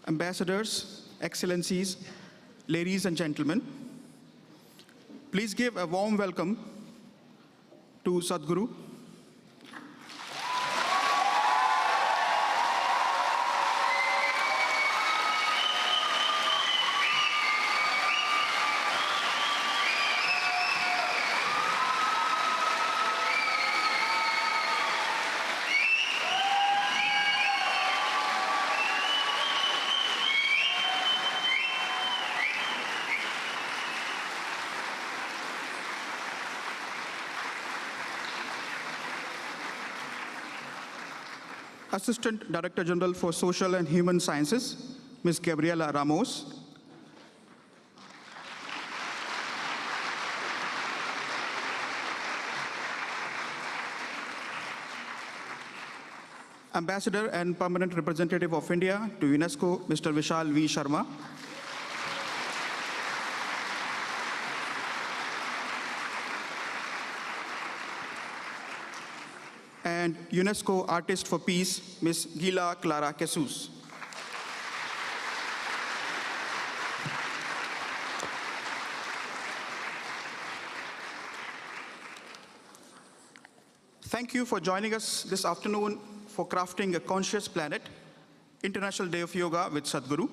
ambassadors, excellencies, ladies and gentlemen, please give a warm welcome to Sadhguru. Assistant Director General for Social and Human Sciences, Ms. Gabriela Ramos. Ambassador and Permanent Representative of India to UNESCO, Mr. Vishal V. Sharma. And UNESCO Artist for Peace, Ms. Gila Clara Jesus. Thank you for joining us this afternoon for crafting a conscious planet, International Day of Yoga with Sadhguru,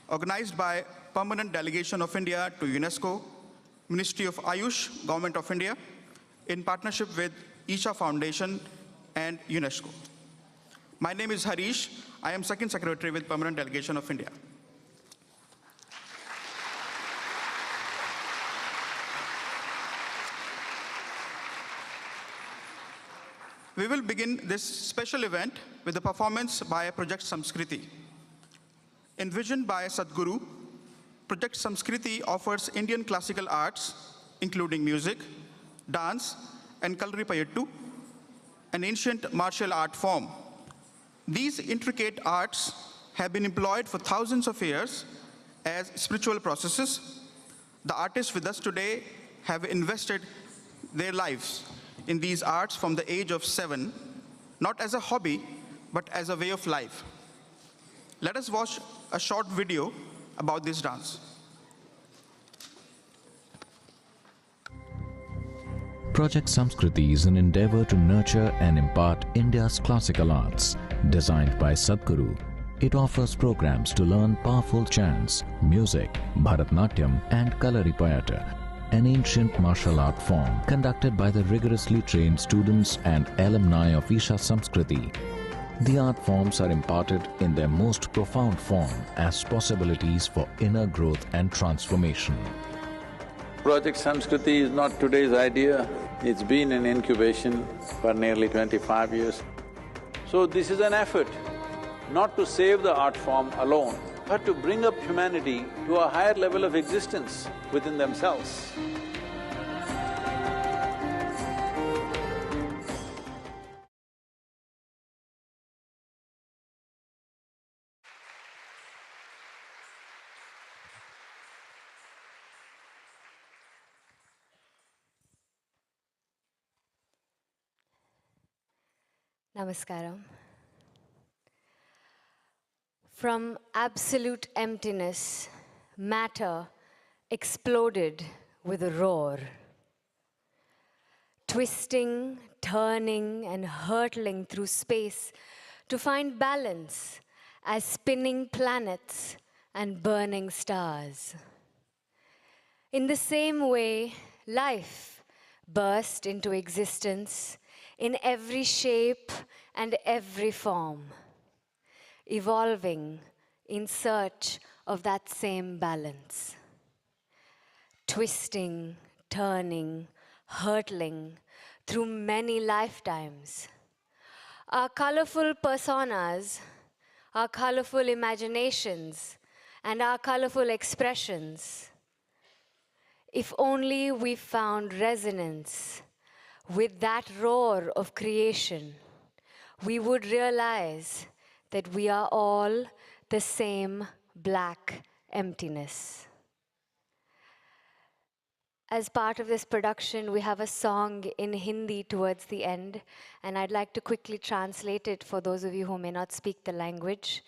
organized by Permanent Delegation of India to UNESCO, Ministry of Ayush, Government of India, in partnership with Isha Foundation and UNESCO. My name is Harish. I am Second Secretary with Permanent Delegation of India. We will begin this special event with a performance by Project Samskriti. Envisioned by Sadhguru, Project Samskriti offers Indian classical arts, including music, dance, and Kalaripayattu, an ancient martial art form. These intricate arts have been employed for thousands of years as spiritual processes. The artists with us today have invested their lives in these arts from the age of 7, not as a hobby, but as a way of life. Let us watch a short video about this dance. Project Samskriti is an endeavor to nurture and impart India's classical arts. Designed by Sadhguru, it offers programs to learn powerful chants, music, Bharatnatyam and Kalaripayattu, an ancient martial art form conducted by the rigorously trained students and alumni of Isha Samskriti. The art forms are imparted in their most profound form as possibilities for inner growth and transformation. Project Samskriti is not today's idea, it's been in incubation for nearly 25 years. So this is an effort not to save the art form alone, but to bring up humanity to a higher level of existence within themselves. Namaskaram. From absolute emptiness, matter exploded with a roar. Twisting, turning, and hurtling through space to find balance as spinning planets and burning stars. In the same way, life burst into existence in every shape and every form, evolving in search of that same balance. Twisting, turning, hurtling through many lifetimes. Our colorful personas, our colorful imaginations, and our colorful expressions. If only we found resonance with that roar of creation, we would realize that we are all the same black emptiness. As part of this production, we have a song in Hindi towards the end, and I'd like to quickly translate it for those of you who may not speak the language.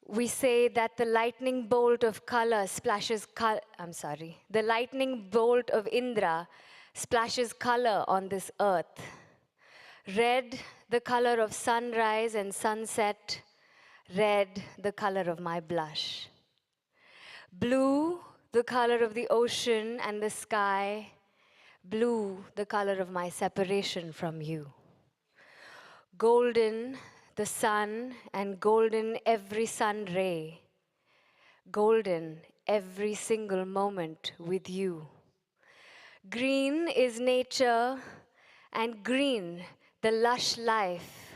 We say that the lightning bolt of color splashes the lightning bolt of Indra splashes color on this earth. Red, the color of sunrise and sunset. Red, the color of my blush. Blue, the color of the ocean and the sky. Blue, the color of my separation from you. Golden, the sun, and golden every sun ray. Golden every single moment with you. Green is nature, and green, the lush life.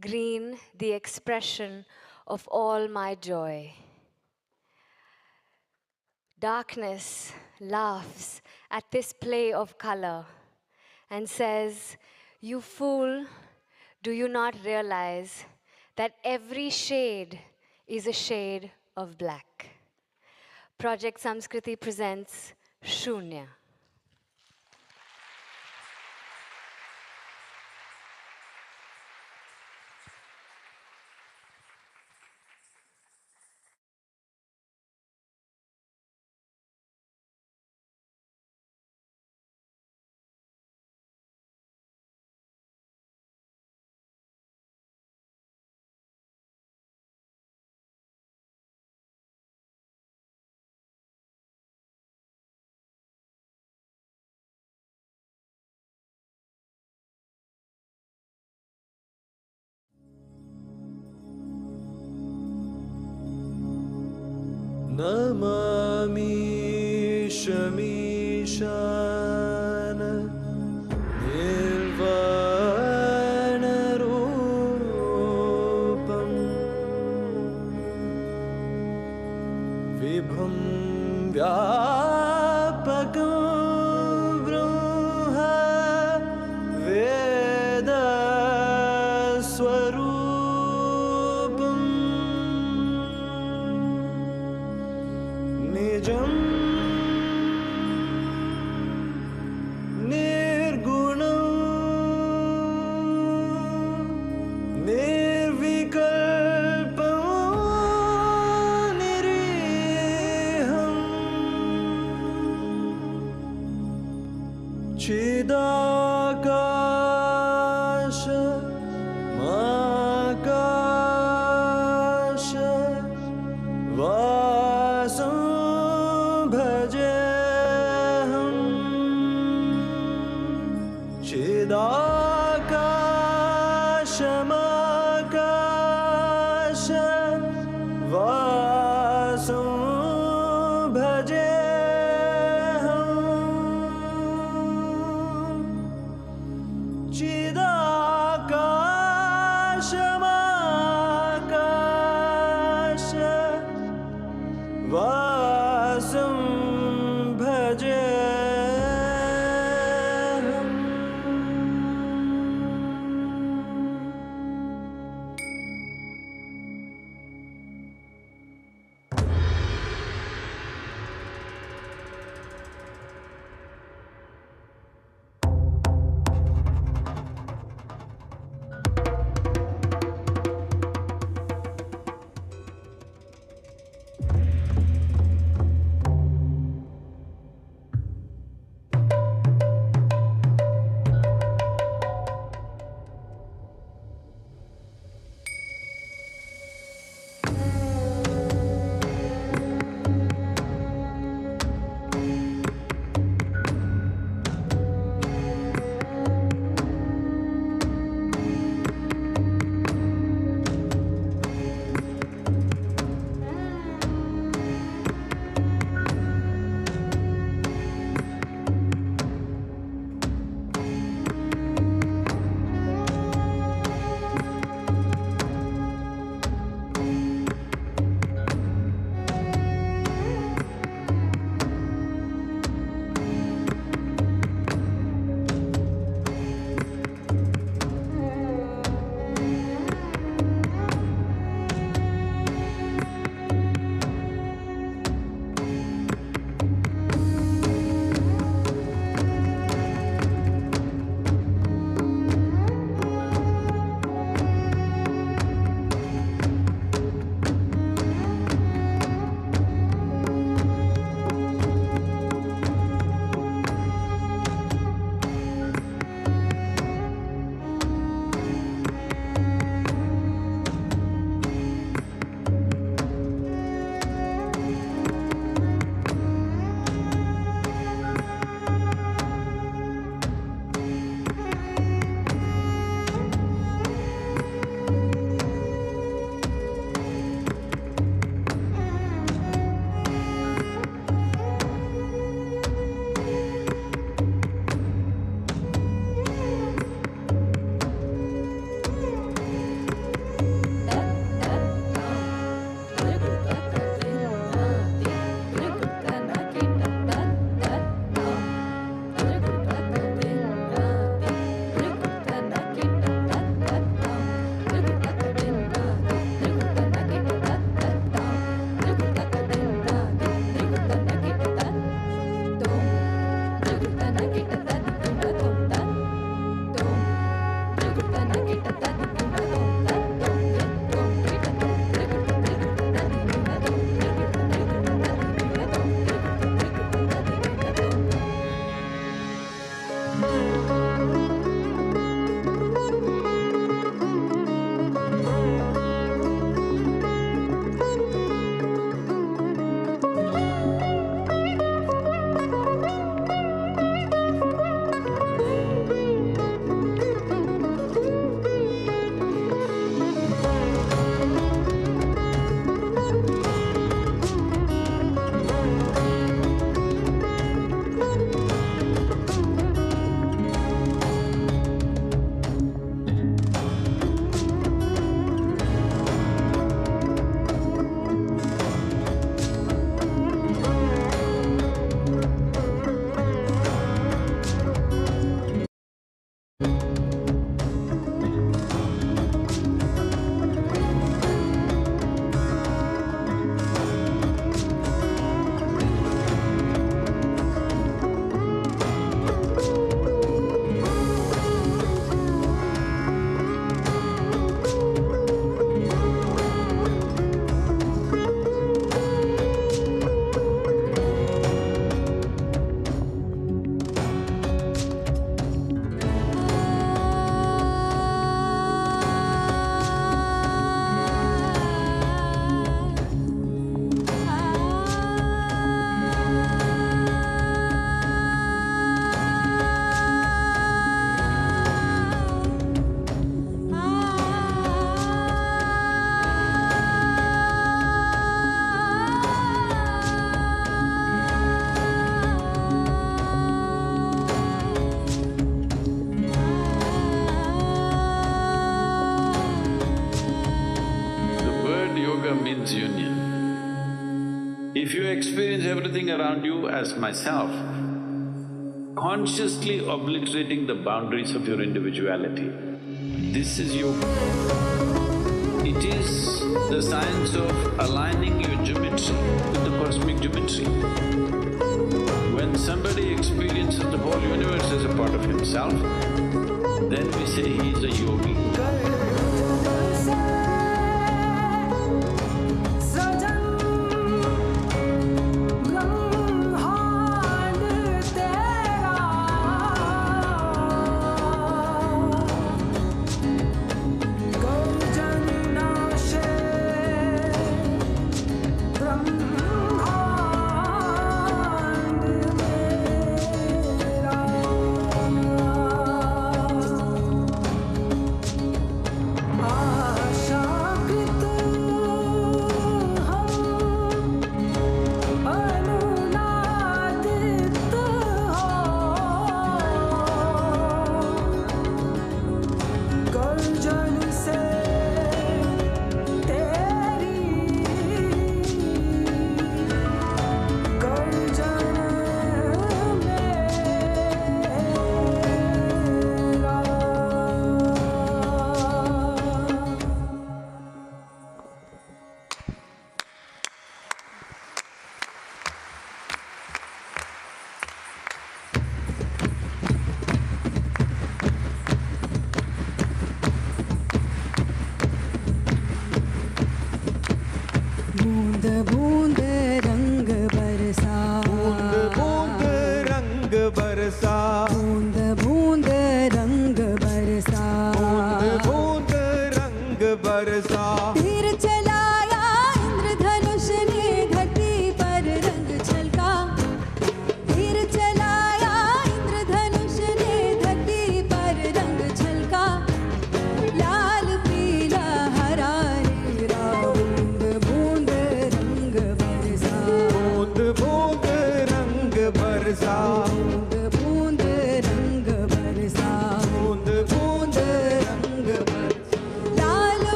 Green, the expression of all my joy. Darkness laughs at this play of color and says, "You fool, do you not realize that every shade is a shade of black?" Project Samskriti presents Shunya. Namami Shamishana Nirvana Rupam Vibham Vyapakam Brahma Veda Swarupam Nijam Nirgunam Nirvikalpam Niriham Chidakasha Makasha Vasam Bhajeham Chidakasha Makasha Vasam Bhajeham If you experience everything around you as myself, consciously obliterating the boundaries of your individuality, this is yoga. It is the science of aligning your geometry with the cosmic geometry. When somebody experiences the whole universe as a part of himself, then we say he is a yogi.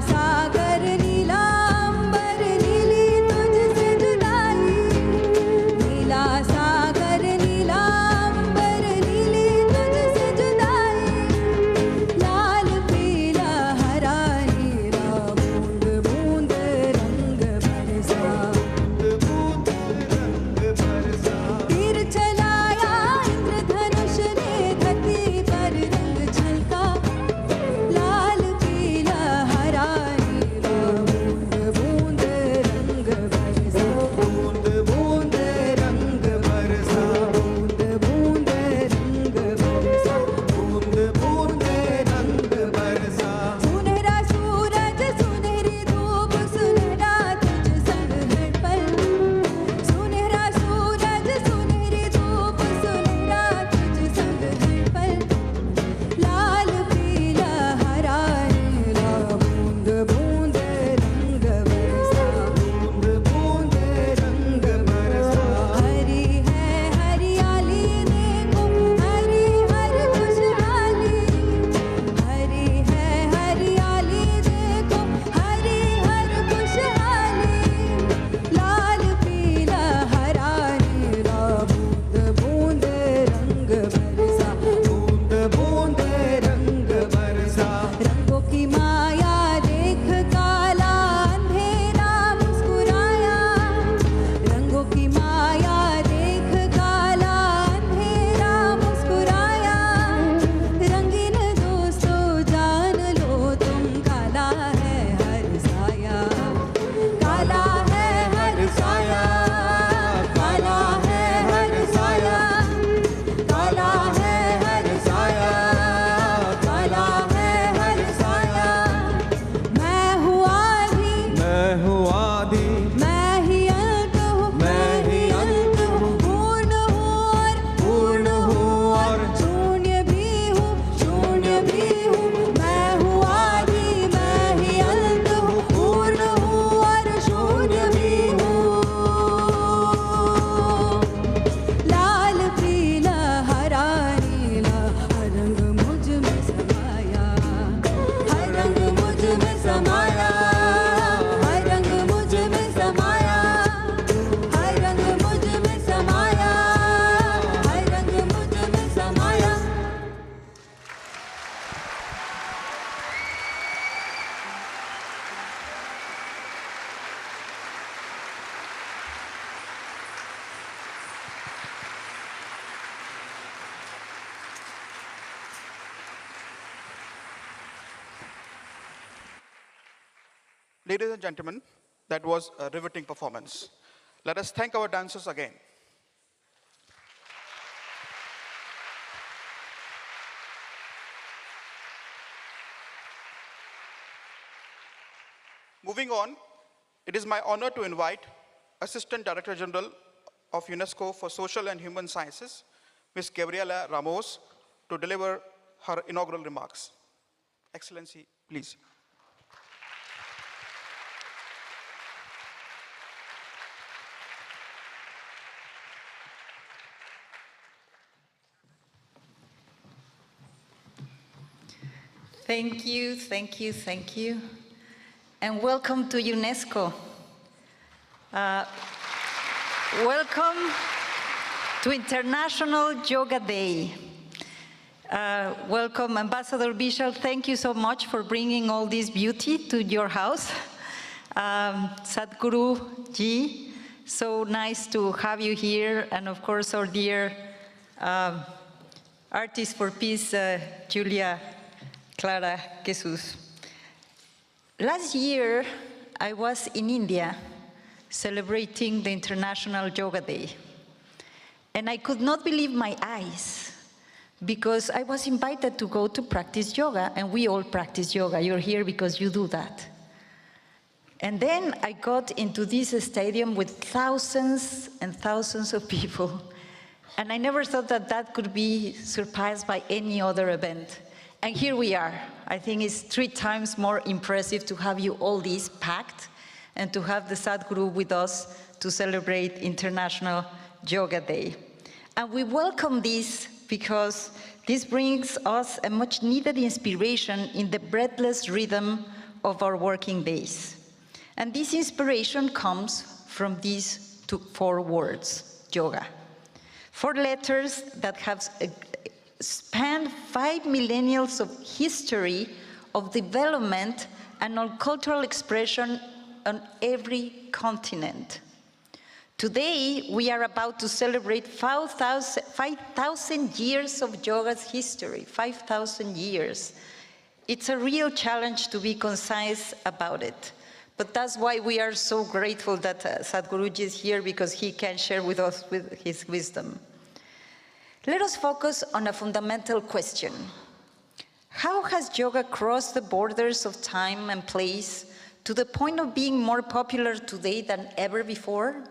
Sagar Ladies and gentlemen, that was a riveting performance. Let us thank our dancers again. Moving on, it is my honor to invite Assistant Director General of UNESCO for Social and Human Sciences, Ms. Gabriela Ramos, to deliver her inaugural remarks. Excellency, please. Thank you, thank you, thank you. And welcome to UNESCO. Welcome to International Yoga Day. Welcome, Ambassador Vishal. Thank you so much for bringing all this beauty to your house. Sadhguru Ji, so nice to have you here. And of course, our dear Artist for Peace, Julia Clara Jesus. Last year, I was in India celebrating the International Yoga Day. And I could not believe my eyes because I was invited to go to practice yoga, and we all practice yoga. You're here because you do that. And then I got into this stadium with thousands and thousands of people. And I never thought that that could be surpassed by any other event. And here we are. I think it's 3 times more impressive to have you all these packed and to have the Sadhguru with us to celebrate International Yoga Day. And we welcome this because this brings us a much needed inspiration in the breathless rhythm of our working days. And this inspiration comes from these 4 words, yoga. 4 letters that have spanned 5 millennia of history of development and of cultural expression on every continent. Today, we are about to celebrate 5,000 years of yoga's history, 5,000 years. It's a real challenge to be concise about it. But that's why we are so grateful that Sadhguruji is here, because he can share with us with his wisdom. Let us focus on a fundamental question. How has yoga crossed the borders of time and place to the point of being more popular today than ever before?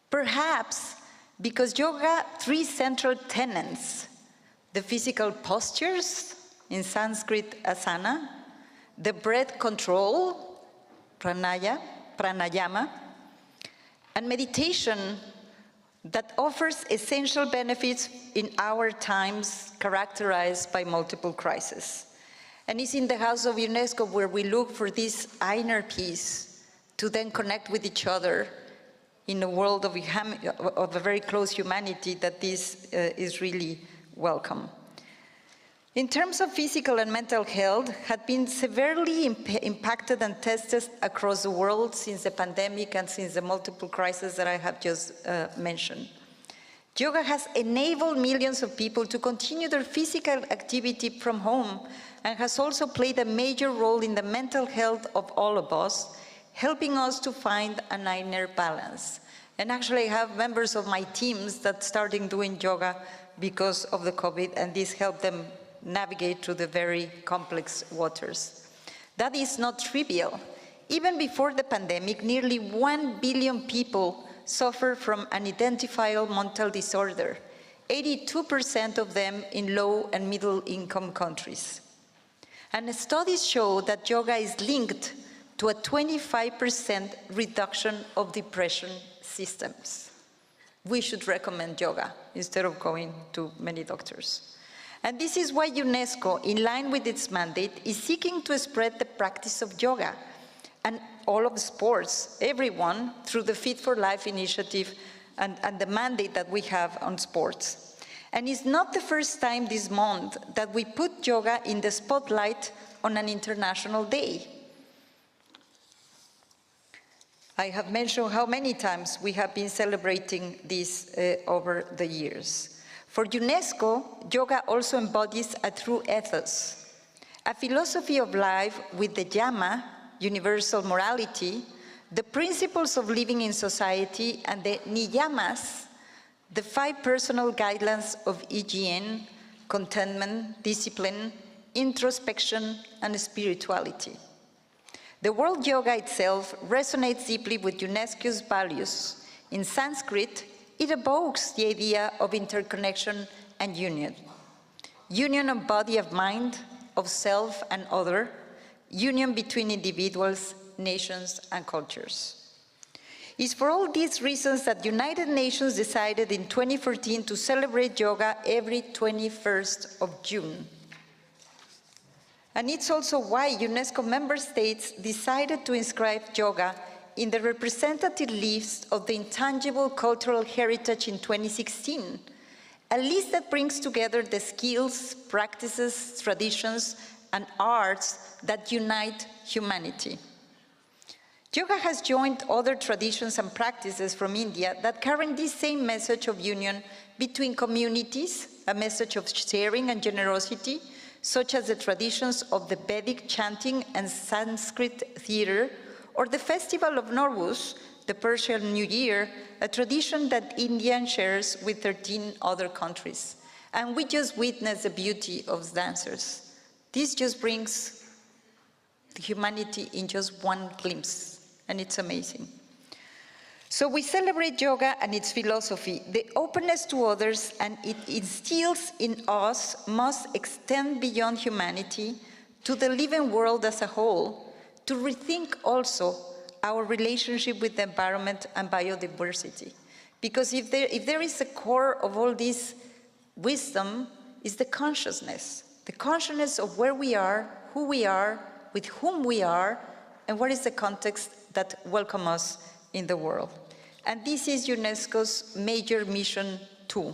Perhaps because yoga 3 central tenets, the physical postures, in Sanskrit asana, the breath control, pranayama, and meditation that offers essential benefits in our times characterized by multiple crises. And it's in the house of UNESCO where we look for this inner peace to then connect with each other in a world of a very close humanity, that this is really welcome. In terms of physical and mental health, had been severely impacted and tested across the world since the pandemic and since the multiple crises that I have just mentioned. Yoga has enabled millions of people to continue their physical activity from home, and has also played a major role in the mental health of all of us, helping us to find an inner balance. And actually I have members of my teams that started doing yoga because of the COVID, and this helped them navigate through the very complex waters. That is not trivial. Even before the pandemic, nearly 1 billion people suffer from an identifiable mental disorder, 82% of them in low and middle income countries. And studies show that yoga is linked to a 25% reduction of depression symptoms. We should recommend yoga instead of going to many doctors. And this is why UNESCO, in line with its mandate, is seeking to spread the practice of yoga and all of sports, everyone, through the Fit for Life initiative and the mandate that we have on sports. And it's not the first time this month that we put yoga in the spotlight on an international day. I have mentioned how many times we have been celebrating this over the years. For UNESCO, yoga also embodies a true ethos, a philosophy of life with the yama, universal morality, the principles of living in society, and the niyamas, the 5 personal guidelines of hygiene, contentment, discipline, introspection, and spirituality. The word yoga itself resonates deeply with UNESCO's values. In Sanskrit, it evokes the idea of interconnection and union. Union of body and mind, of self and other, union between individuals, nations, and cultures. It's for all these reasons that United Nations decided in 2014 to celebrate yoga every 21st of June. And it's also why UNESCO member states decided to inscribe yoga in the representative list of the intangible cultural heritage in 2016, a list that brings together the skills, practices, traditions, and arts that unite humanity. Yoga has joined other traditions and practices from India that carry this same message of union between communities, a message of sharing and generosity, such as the traditions of the Vedic chanting and Sanskrit theater, or the festival of Nowruz, the Persian New Year, a tradition that India shares with 13 other countries. And we just witnessed the beauty of dancers. This just brings the humanity in just one glimpse, and it's amazing. So we celebrate yoga and its philosophy. The openness to others and it instills in us must extend beyond humanity to the living world as a whole, to rethink also our relationship with the environment and biodiversity. Because if there is a core of all this wisdom, is the consciousness of where we are, who we are, with whom we are, and what is the context that welcomes us in the world. And this is UNESCO's major mission too.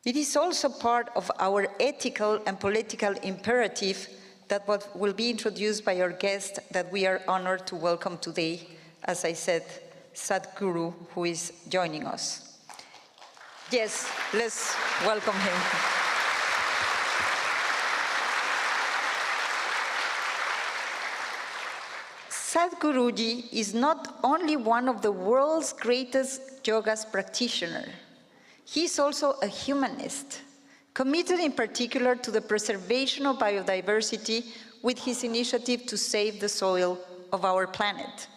It is also part of our ethical and political imperative that what will be introduced by our guest that we are honored to welcome today, as I said, Sadhguru, who is joining us. Yes, let's welcome him. Sadhguruji is not only one of the world's greatest yoga practitioners, he is also a humanist, committed in particular to the preservation of biodiversity with his initiative to save the soil of our planet,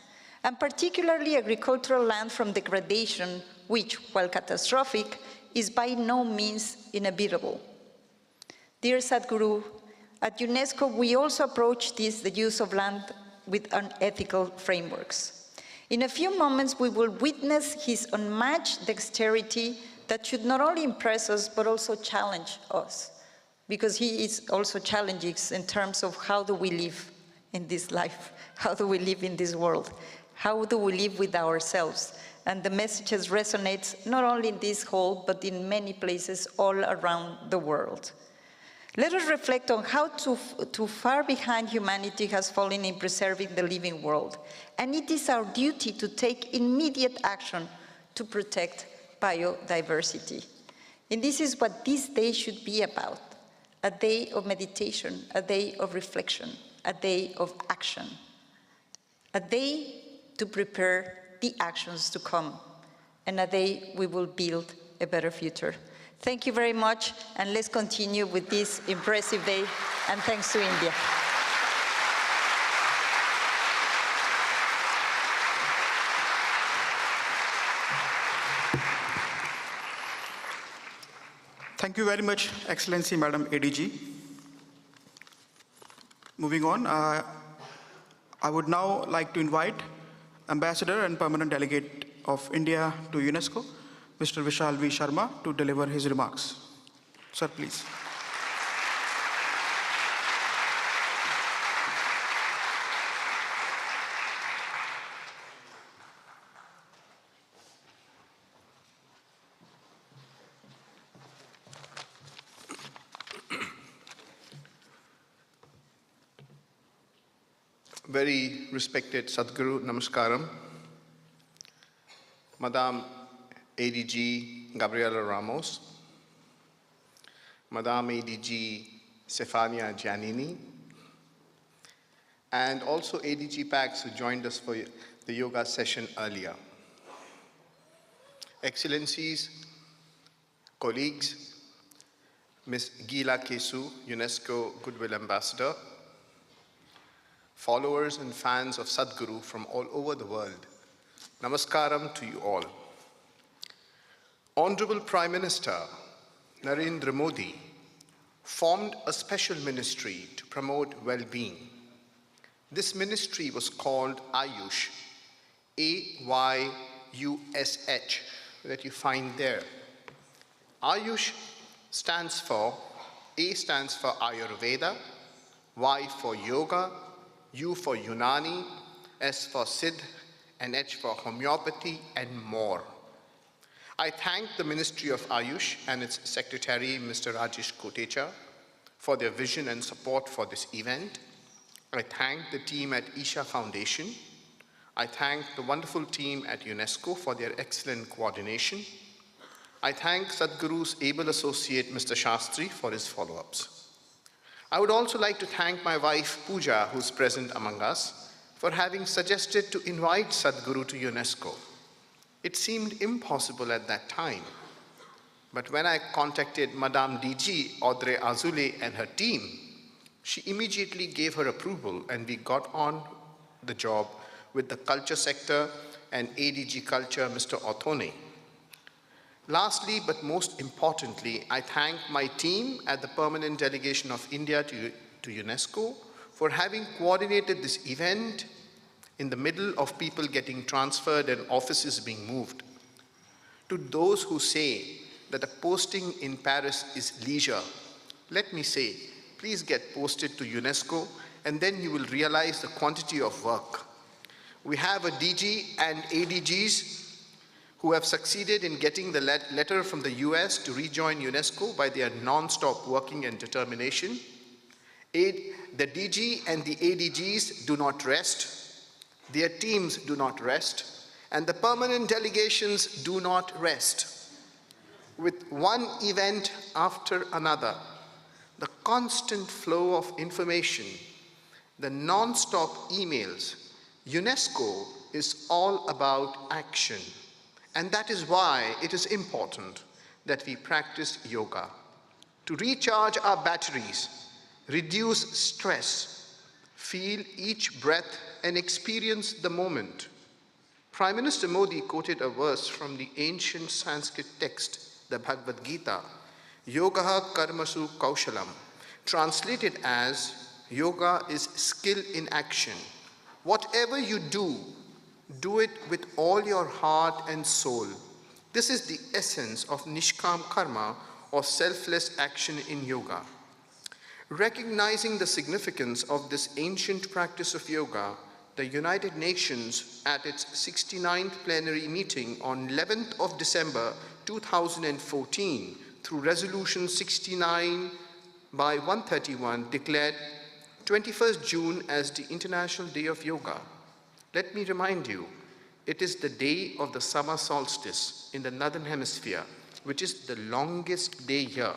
and particularly agricultural land from degradation, which, while catastrophic, is by no means inevitable. Dear Sadhguru, at UNESCO we also approach the use of land with unethical frameworks. In a few moments, we will witness his unmatched dexterity that should not only impress us, but also challenge us, because he is also challenging in terms of how do we live in this life, how do we live in this world, how do we live with ourselves. And the messages resonate not only in this hall, but in many places all around the world. Let us reflect on how too far behind humanity has fallen in preserving the living world. And it is our duty to take immediate action to protect biodiversity. And this is what this day should be about, a day of meditation, a day of reflection, a day of action, a day to prepare the actions to come, and a day we will build a better future. Thank you very much, and let's continue with this impressive day, and thanks to India. Thank you very much, Excellency Madam ADG. Moving on, I would now like to invite Ambassador and Permanent Delegate of India to UNESCO, Mr. Vishal V. Sharma, to deliver his remarks. Sir, please. Very respected Sadhguru, Namaskaram. Madame ADG Gabriela Ramos, Madame ADG Stefania Giannini, and also ADG Pax, who joined us for the yoga session earlier. Excellencies, colleagues, Ms. Gila Kesu, UNESCO Goodwill Ambassador, followers and fans of Sadhguru from all over the world, Namaskaram to you all. Honorable Prime Minister Narendra Modi formed a special ministry to promote well-being. This ministry was called Ayush, A-Y-U-S-H, that you find there. Ayush stands for, A stands for Ayurveda, Y for Yoga, U for Unani, S for Siddh, and H for Homeopathy, and more. I thank the Ministry of Ayush and its Secretary, Mr. Rajesh Kotecha, for their vision and support for this event. I thank the team at Isha Foundation. I thank the wonderful team at UNESCO for their excellent coordination. I thank Sadhguru's able associate, Mr. Shastri, for his follow-ups. I would also like to thank my wife, Pooja, who's present among us, for having suggested to invite Sadhguru to UNESCO. It seemed impossible at that time. But when I contacted Madame DG, Audrey Azoulay, and her team, she immediately gave her approval, and we got on the job with the culture sector and ADG Culture, Mr. Othone. Lastly, but most importantly, I thank my team at the Permanent Delegation of India to UNESCO for having coordinated this event in the middle of people getting transferred and offices being moved. To those who say that a posting in Paris is leisure, let me say, please get posted to UNESCO, and then you will realize the quantity of work. We have a DG and ADGs who have succeeded in getting the letter from the US to rejoin UNESCO by their non-stop working and determination. The DG and the ADGs do not rest, their teams do not rest, and the permanent delegations do not rest. With one event after another, the constant flow of information, the non-stop emails, UNESCO is all about action. And that is why it is important that we practice yoga. To recharge our batteries, reduce stress, feel each breath and experience the moment. Prime Minister Modi quoted a verse from the ancient Sanskrit text, the Bhagavad Gita, Yogaha karmasu kaushalam, translated as, yoga is skill in action. Whatever you do, do it with all your heart and soul. This is the essence of Nishkam Karma, or selfless action in yoga. Recognizing the significance of this ancient practice of yoga, the United Nations, at its 69th plenary meeting on 11th of December 2014, through Resolution 69 by 131, declared 21st June as the International Day of Yoga. Let me remind you, it is the day of the summer solstice in the Northern Hemisphere, which is the longest day here,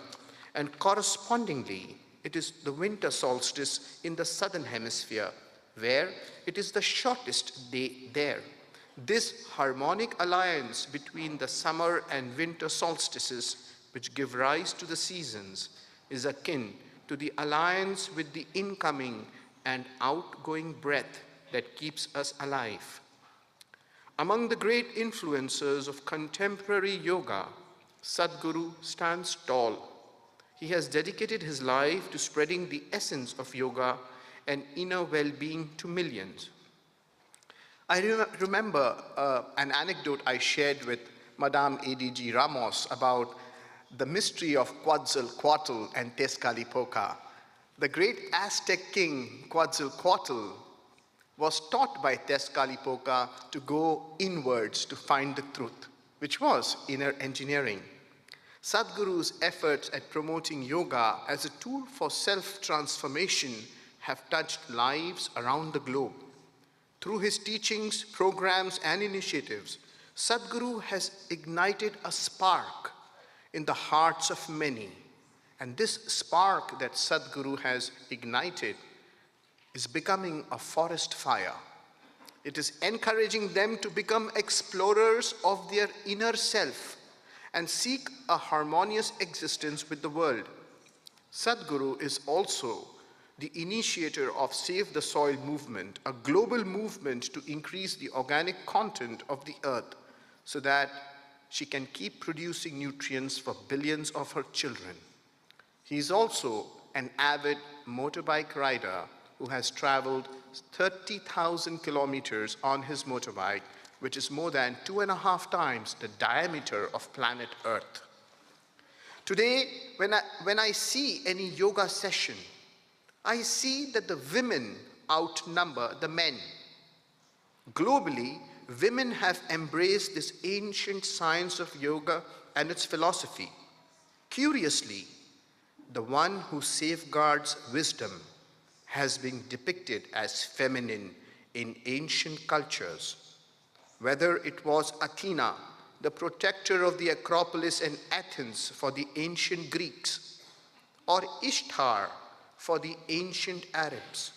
and correspondingly, it is the winter solstice in the Southern Hemisphere, where it is the shortest day there. This harmonic alliance between the summer and winter solstices, which give rise to the seasons, is akin to the alliance with the incoming and outgoing breath that keeps us alive. Among the great influencers of contemporary yoga, Sadhguru stands tall. He has dedicated his life to spreading the essence of yoga and inner well-being to millions. I remember an anecdote I shared with Madame ADG Ramos about the mystery of Quetzalcoatl and Tezcatlipoca. The great Aztec king Quetzalcoatl was taught by Tezcatlipoca to go inwards to find the truth, which was inner engineering. Sadhguru's efforts at promoting yoga as a tool for self-transformation have touched lives around the globe. Through his teachings, programs, and initiatives, Sadhguru has ignited a spark in the hearts of many. And this spark that Sadhguru has ignited is becoming a forest fire. It is encouraging them to become explorers of their inner self and seek a harmonious existence with the world. Sadhguru is also the initiator of Save the Soil movement, a global movement to increase the organic content of the earth so that she can keep producing nutrients for billions of her children. He is also an avid motorbike rider who has traveled 30,000 kilometers on his motorbike, which is more than 2.5 times the diameter of planet Earth. Today, when I see any yoga session, I see that the women outnumber the men. Globally, women have embraced this ancient science of yoga and its philosophy. Curiously, the one who safeguards wisdom has been depicted as feminine in ancient cultures. Whether it was Athena, the protector of the Acropolis in Athens for the ancient Greeks, or Ishtar for the ancient Arabs,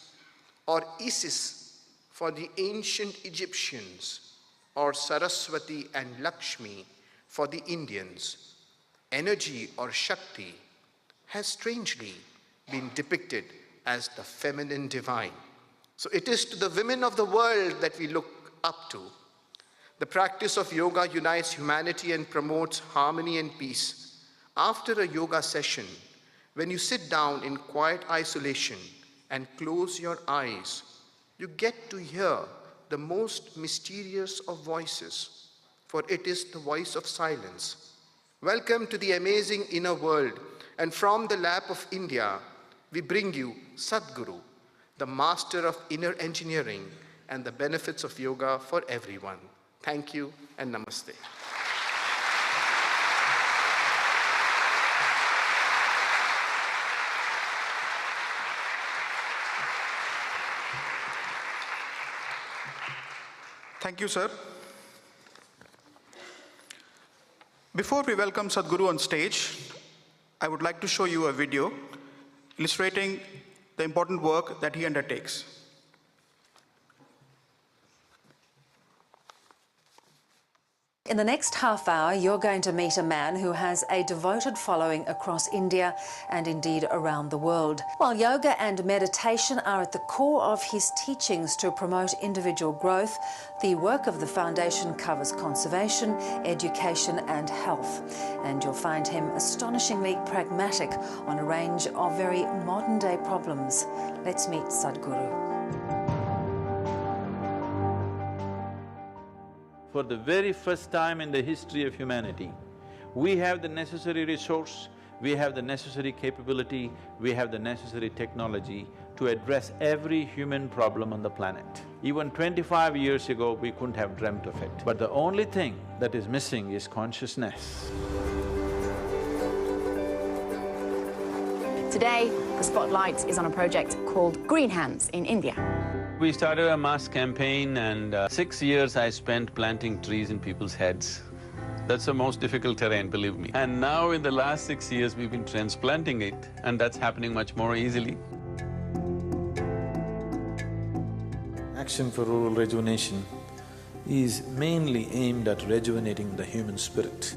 or Isis for the ancient Egyptians, or Saraswati and Lakshmi for the Indians, energy or Shakti has strangely been depicted as the feminine divine. So it is to the women of the world that we look up to. The practice of yoga unites humanity and promotes harmony and peace. After a yoga session, when you sit down in quiet isolation and close your eyes, you get to hear the most mysterious of voices, for it is the voice of silence. Welcome to the amazing inner world, and from the lap of India, we bring you Sadhguru, the master of inner engineering and the benefits of yoga for everyone. Thank you and namaste. Thank you, sir. Before we welcome Sadhguru on stage, I would like to show you a video illustrating the important work that he undertakes. In the next half hour, you're going to meet a man who has a devoted following across India and indeed around the world. While yoga and meditation are at the core of his teachings to promote individual growth, the work of the foundation covers conservation, education and health. And you'll find him astonishingly pragmatic on a range of very modern-day problems. Let's meet Sadhguru. For the very first time in the history of humanity, we have the necessary resource, we have the necessary capability, we have the necessary technology to address every human problem on the planet. Even 25 years ago, we couldn't have dreamt of it. But the only thing that is missing is consciousness. Today, the spotlight is on a project called Green Hands in India. We started a mass campaign and 6 years I spent planting trees in people's heads. That's the most difficult terrain, believe me. And now in the last 6 years, we've been transplanting it, and that's happening much more easily. Action for Rural Rejuvenation is mainly aimed at rejuvenating the human spirit.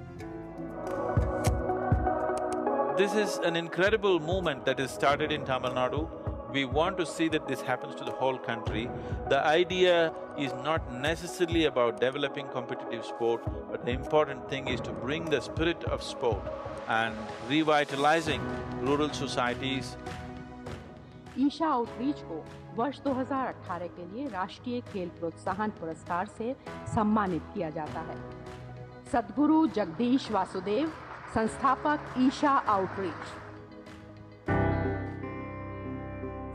This is an incredible movement that is started in Tamil Nadu. We want to see that this happens to the whole country. The idea is not necessarily about developing competitive sport, but the important thing is to bring the spirit of sport and revitalizing rural societies. Isha outreach को वर्ष 2018 के लिए राष्ट्रीय खेल प्रोत्साहन पुरस्कार से सम्मानित किया जाता है। सद्गुरु जगदीश वासुदेव, संस्थापक Isha outreach.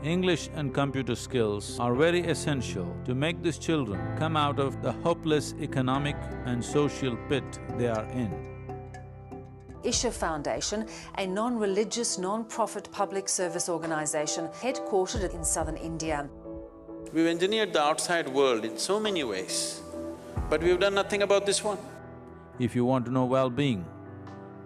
English and computer skills are very essential to make these children come out of the hopeless economic and social pit they are in. Isha Foundation, a non-religious, non-profit public service organisation headquartered in southern India. We've engineered the outside world in so many ways, but we've done nothing about this one. If you want to know well-being,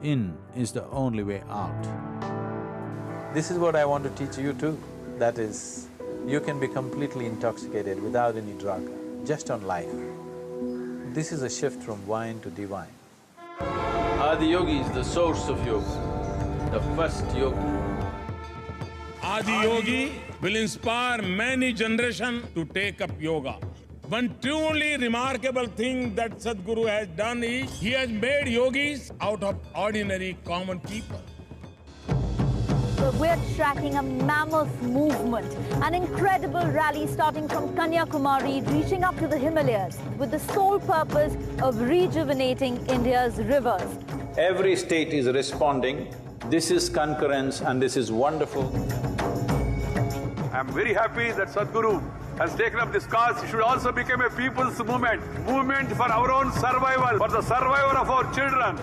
in is the only way out. This is what I want to teach you too. That is, you can be completely intoxicated without any drug, just on life. This is a shift from wine to divine. Adi-yogi is the source of yoga, the first yogi. Adi-yogi will inspire many generations to take up yoga. One truly remarkable thing that Sadhguru has done is, he has made yogis out of ordinary common people. We're tracking a mammoth movement, an incredible rally starting from Kanyakumari, reaching up to the Himalayas, with the sole purpose of rejuvenating India's rivers. Every state is responding. This is concurrence and this is wonderful. I'm very happy that Sadhguru has taken up this cause. It should also become a people's movement for our own survival, for the survival of our children.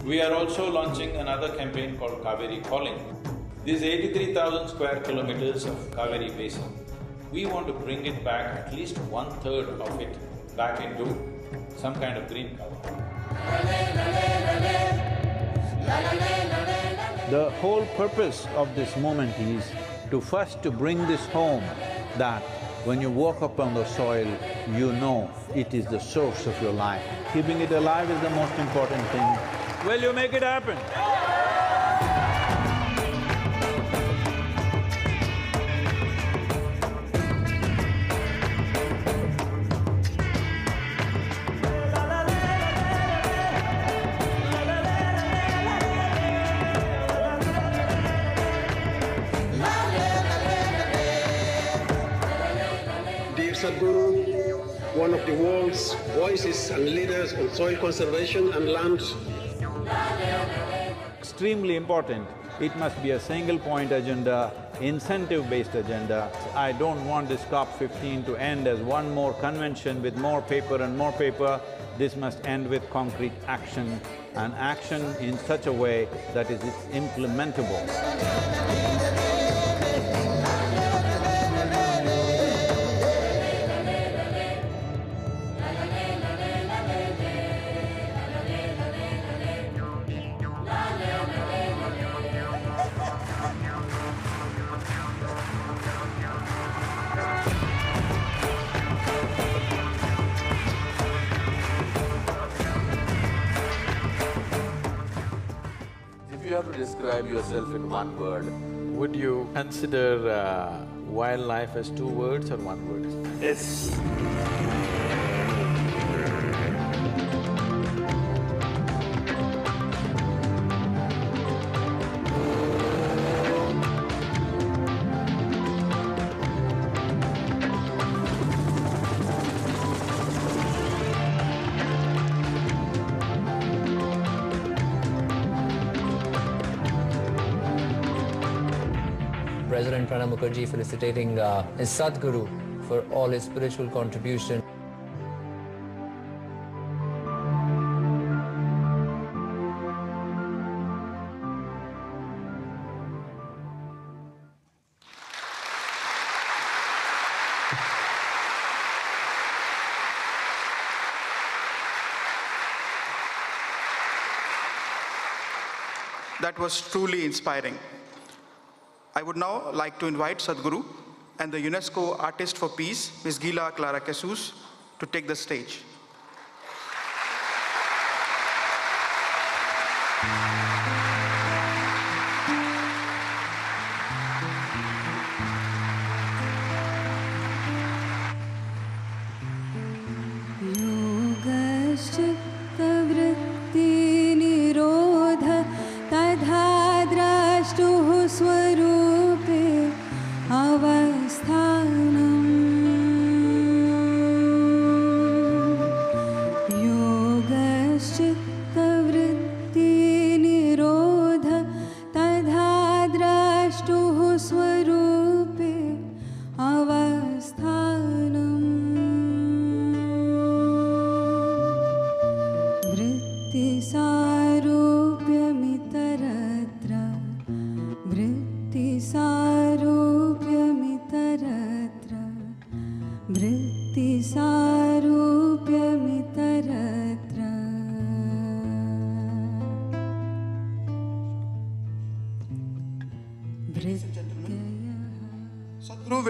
We are also launching another campaign called Kaveri Calling. This 83,000 square kilometers of Kaveri Basin. We want to bring it back, at least 1/3 of it, back into some kind of green cover. The whole purpose of this movement is to bring this home, that when you walk up on the soil, you know it is the source of your life. Keeping it alive is the most important thing. Will you make it happen? Sadhguru, one of the world's voices and leaders on soil conservation and land. Extremely important. It must be a single-point agenda, incentive-based agenda. I don't want this COP15 to end as one more convention with more paper and more paper. This must end with concrete action, and action in such a way that it's implementable. If you have to describe yourself in one word, Would you consider wildlife as 2 words or 1 word? yes. President Pranab Mukherjee felicitating his Sadhguru for all his spiritual contribution. That was truly inspiring. I would now like to invite Sadhguru and the UNESCO Artist for Peace, Ms. Gila Clara Jesus, to take the stage.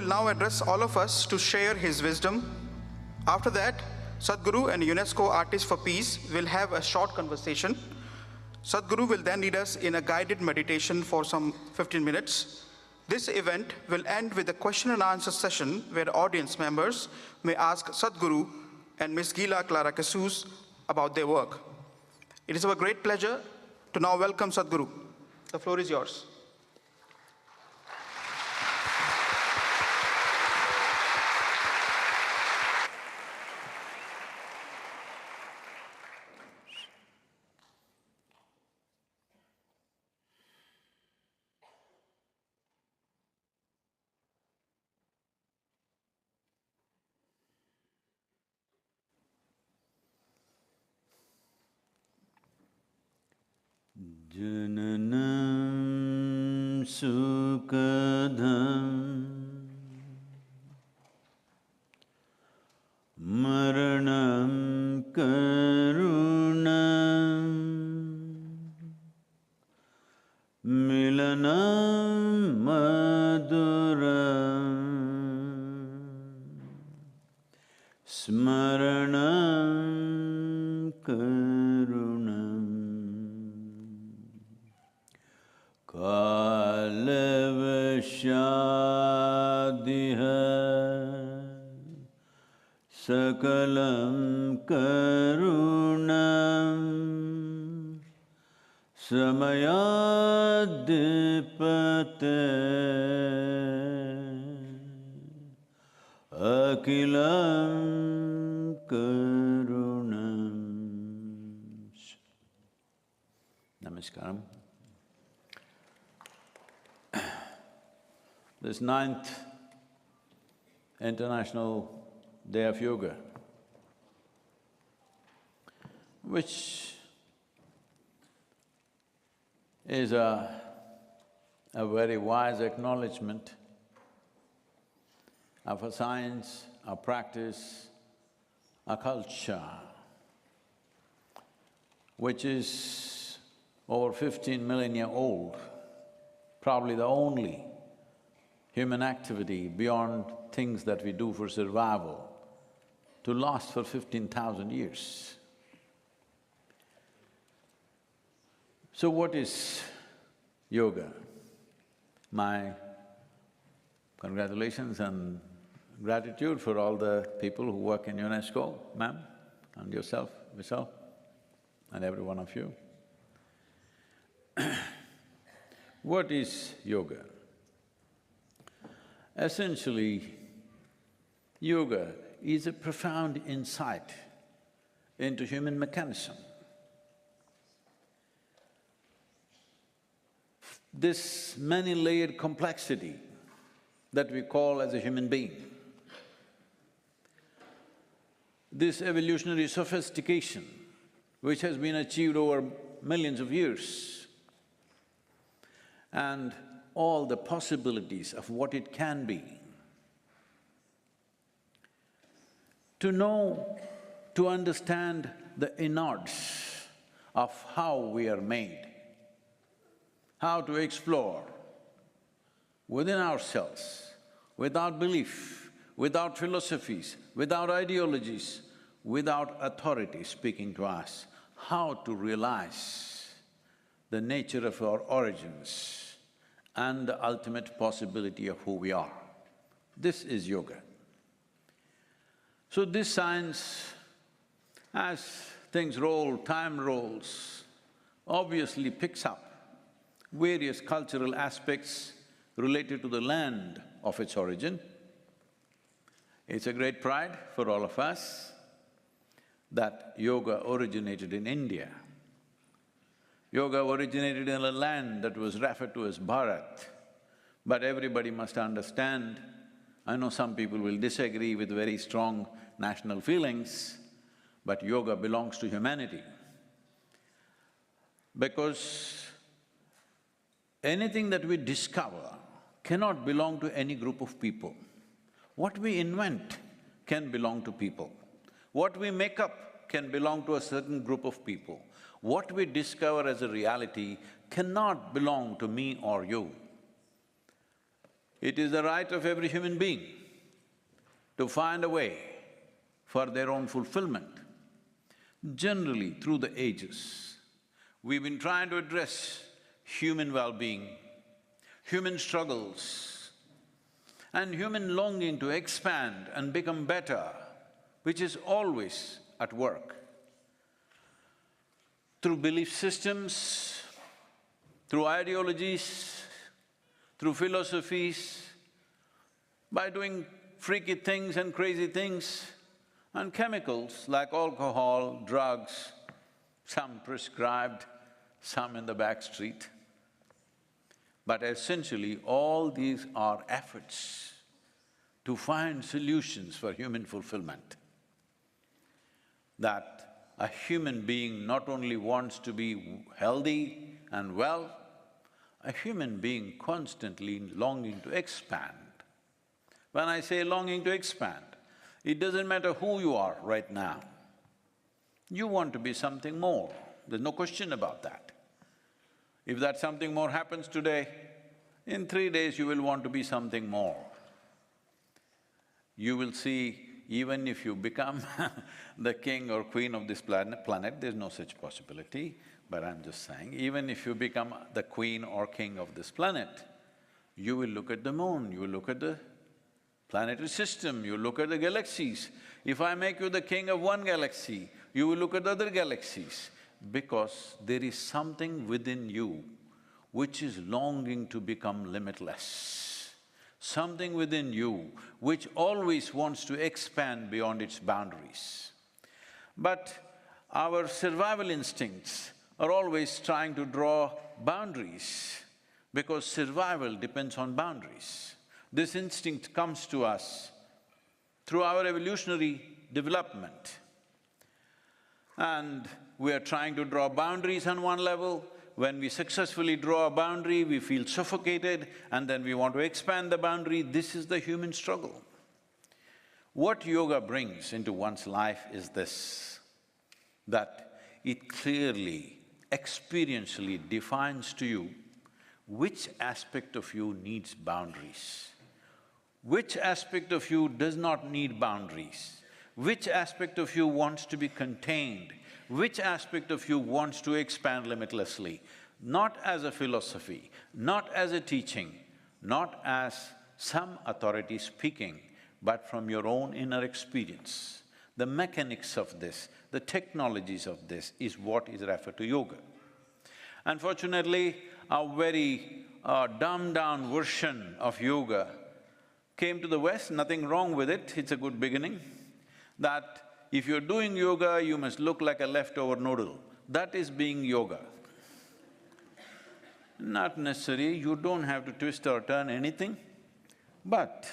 will now address all of us to share his wisdom. After that, Sadhguru and UNESCO Artists for Peace will have a short conversation. Sadhguru will then lead us in a guided meditation for some 15 minutes. This event will end with a question and answer session where audience members may ask Sadhguru and Ms. Gila Clara Casus about their work. It is our great pleasure to now welcome Sadhguru. The floor is yours. Jananam sukadham maranam karunam milanam maduram smaranam karunam kalavashadiha sakalam karunam samayadipate akilam karunam. Namaskaram. This 9th International Day of Yoga, which is a very wise acknowledgement of our science, our practice, our culture, which is over 15 millennia old, probably the only human activity beyond things that we do for survival to last for 15,000 years. So what is yoga? My congratulations and gratitude for all the people who work in UNESCO, ma'am, and yourself, Vishal, and every one of you. What is yoga? Essentially, yoga is a profound insight into human mechanism. This many-layered complexity that we call as a human being, this evolutionary sophistication which has been achieved over millions of years, and all the possibilities of what it can be. To know, to understand the innards of how we are made, how to explore within ourselves, without belief, without philosophies, without ideologies, without authority speaking to us, how to realize the nature of our origins and the ultimate possibility of who we are. This is yoga. So this science, as things roll, time rolls, obviously picks up various cultural aspects related to the land of its origin. It's a great pride for all of us that yoga originated in India. Yoga originated in a land that was referred to as Bharat, but everybody must understand, I know some people will disagree with very strong national feelings, but yoga belongs to humanity. Because anything that we discover cannot belong to any group of people. What we invent can belong to people. What we make up can belong to a certain group of people. What we discover as a reality cannot belong to me or you. It is the right of every human being to find a way for their own fulfillment. Generally, through the ages, we've been trying to address human well-being, human struggles, and human longing to expand and become better, which is always at work. Through belief systems, through ideologies, through philosophies, by doing freaky things and crazy things, and chemicals like alcohol, drugs, some prescribed, some in the back street. But essentially, all these are efforts to find solutions for human fulfillment. That a human being not only wants to be healthy and well, a human being constantly longing to expand. When I say longing to expand, it doesn't matter who you are right now. You want to be something more, there's no question about that. If that something more happens today, in 3 days you will want to be something more. You will see, even if you become the king or queen of this planet, there's no such possibility, but I'm just saying, even if you become the queen or king of this planet, you will look at the moon, you will look at the planetary system, you look at the galaxies. If I make you the king of one galaxy, you will look at other galaxies, because there is something within you which is longing to become limitless. Something within you which always wants to expand beyond its boundaries. But our survival instincts are always trying to draw boundaries, because survival depends on boundaries. This instinct comes to us through our evolutionary development. And we are trying to draw boundaries on one level. When we successfully draw a boundary, we feel suffocated, and then we want to expand the boundary. This is the human struggle. What yoga brings into one's life is this, that it clearly, experientially defines to you which aspect of you needs boundaries, which aspect of you does not need boundaries, which aspect of you wants to be contained, which aspect of you wants to expand limitlessly, not as a philosophy, not as a teaching, not as some authority speaking, but from your own inner experience. The mechanics of this, the technologies of this is what is referred to yoga. Unfortunately, a very dumbed-down version of yoga came to the West, nothing wrong with it, it's a good beginning, that if you're doing yoga, you must look like a leftover noodle. That is being yoga. Not necessary, you don't have to twist or turn anything, but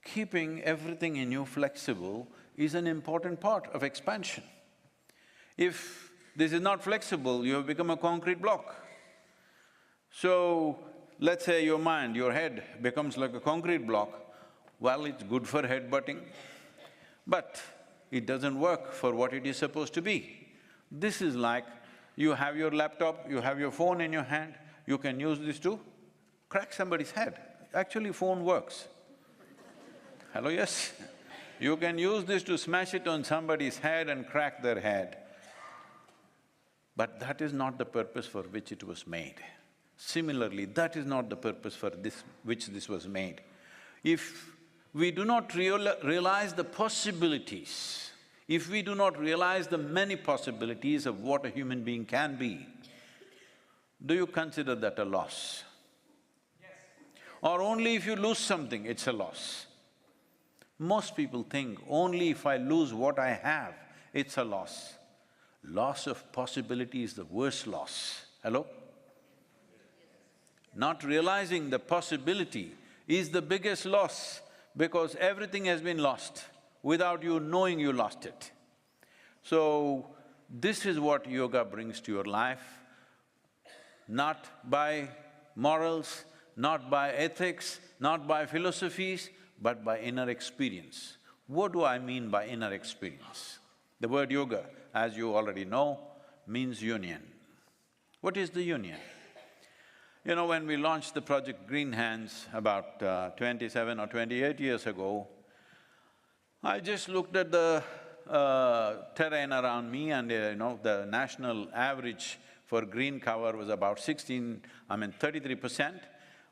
keeping everything in you flexible is an important part of expansion. If this is not flexible, you have become a concrete block. So, let's say your mind, your head becomes like a concrete block, well, it's good for headbutting, but it doesn't work for what it is supposed to be. This is like, you have your laptop, you have your phone in your hand, you can use this to crack somebody's head. Actually, phone works. Hello, yes? You can use this to smash it on somebody's head and crack their head. But that is not the purpose for which it was made. Similarly, that is not the purpose for which this was made. If we do not realize the possibilities, if we do not realize the many possibilities of what a human being can be, do you consider that a loss? Yes. Or only if you lose something, it's a loss? Most people think only if I lose what I have, it's a loss. Loss of possibility is the worst loss. Hello? Not realizing the possibility is the biggest loss, because everything has been lost without you knowing you lost it. So, this is what yoga brings to your life, not by morals, not by ethics, not by philosophies, but by inner experience. What do I mean by inner experience? The word yoga, as you already know, means union. What is the union? You know, when we launched the project Green Hands about 27 or 28 years ago, I just looked at the terrain around me and the national average for green cover was about 33%,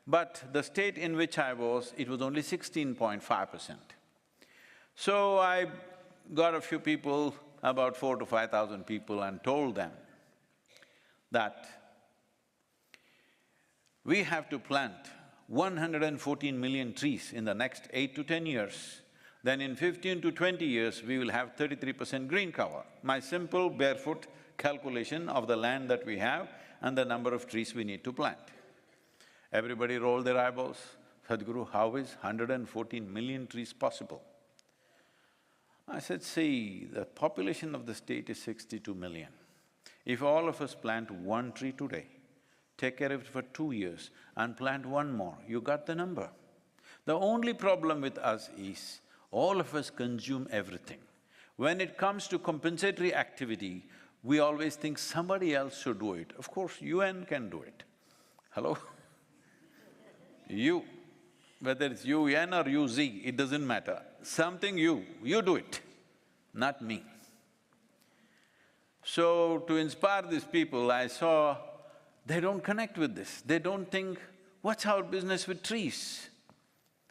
but the state in which I was, it was only 16.5%. So I got a few people, about 4,000 to 5,000 people, and told them that we have to plant 114 million trees in the next 8 to 10 years. Then in 15 to 20 years, we will have 33% green cover. My simple barefoot calculation of the land that we have and the number of trees we need to plant. Everybody rolled their eyeballs. Sadhguru, how is 114 million trees possible? I said, see, the population of the state is 62 million. If all of us plant one tree today, take care of it for 2 years and plant one more, you got the number. The only problem with us is, all of us consume everything. When it comes to compensatory activity, we always think somebody else should do it. Of course, UN can do it. Hello? You, whether it's UN or UZ, it doesn't matter. Something you do it, not me. So, to inspire these people, I saw they don't connect with this. They don't think, what's our business with trees?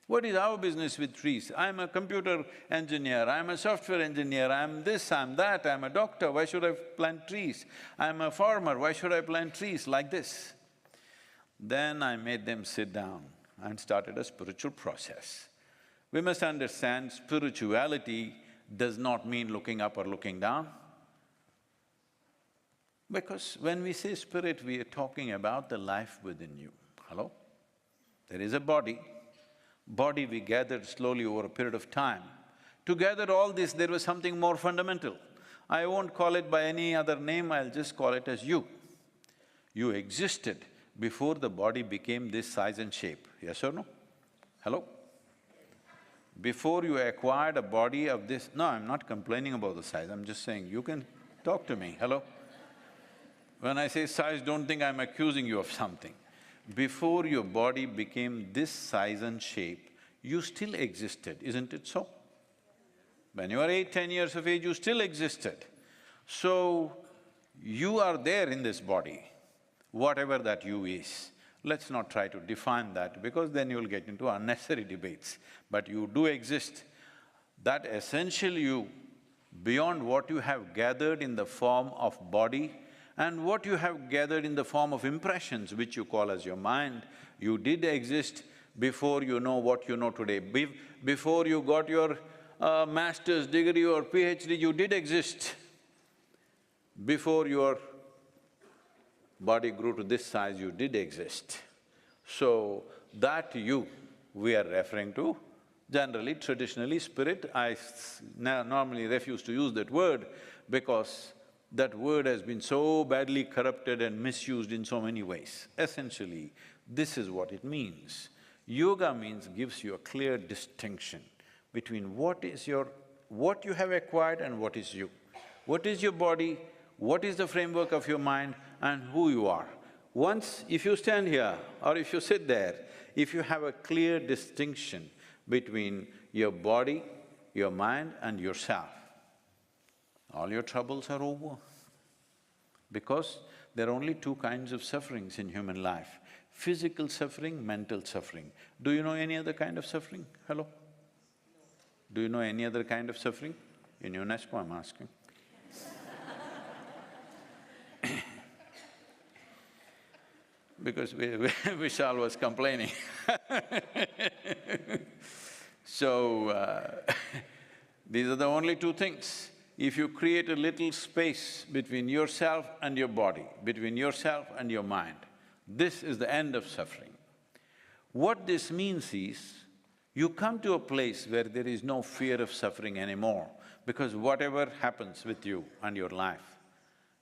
What is our business with trees? I'm a computer engineer, I'm a software engineer, I'm this, I'm that, I'm a doctor, why should I plant trees? I'm a farmer, why should I plant trees like this? Then I made them sit down and started a spiritual process. We must understand spirituality does not mean looking up or looking down. Because when we say spirit, we are talking about the life within you. Hello? There is a body. Body we gathered slowly over a period of time. To gather all this, there was something more fundamental. I won't call it by any other name, I'll just call it as you. You existed before the body became this size and shape, yes or no? Hello? Before you acquired a body of this… No, I'm not complaining about the size, I'm just saying you can talk to me, hello? When I say size, don't think I'm accusing you of something. Before your body became this size and shape, you still existed, isn't it so? When you were 8, 10 years of age, you still existed. So, you are there in this body, whatever that you is. Let's not try to define that because then you'll get into unnecessary debates. But you do exist. That essential you, beyond what you have gathered in the form of body, and what you have gathered in the form of impressions, which you call as your mind, you did exist before you know what you know today. Before you got your master's degree or PhD, you did exist. Before your body grew to this size, you did exist. So, that you we are referring to, generally, traditionally, spirit. I normally refuse to use that word because that word has been so badly corrupted and misused in so many ways. Essentially, this is what it means. Yoga means gives you a clear distinction between what you have acquired and what is you. What is your body, what is the framework of your mind and who you are. Once, if you stand here or if you sit there, if you have a clear distinction between your body, your mind and yourself, all your troubles are over. Because there are only two kinds of sufferings in human life, physical suffering, mental suffering. Do you know any other kind of suffering? Hello? Do you know any other kind of suffering? In UNESCO, I'm asking. Because Vishal was complaining. So, these are the only two things. If you create a little space between yourself and your body, between yourself and your mind, this is the end of suffering. What this means is, you come to a place where there is no fear of suffering anymore, because whatever happens with you and your life,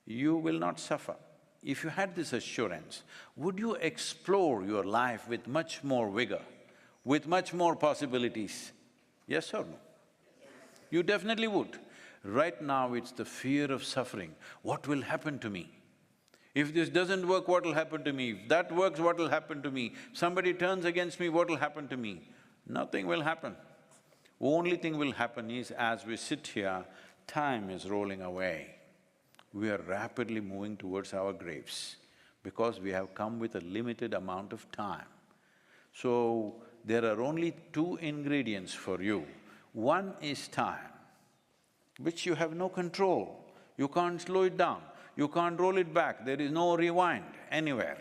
you will not suffer. If you had this assurance, would you explore your life with much more vigor, with much more possibilities? Yes or no? You definitely would. Right now, it's the fear of suffering. What will happen to me? If this doesn't work, what will happen to me? If that works, what will happen to me? Somebody turns against me, what will happen to me? Nothing will happen. Only thing will happen is, as we sit here, time is rolling away. We are rapidly moving towards our graves because we have come with a limited amount of time. So, there are only two ingredients for you. One is time, which you have no control. You can't slow it down, you can't roll it back, there is no rewind anywhere.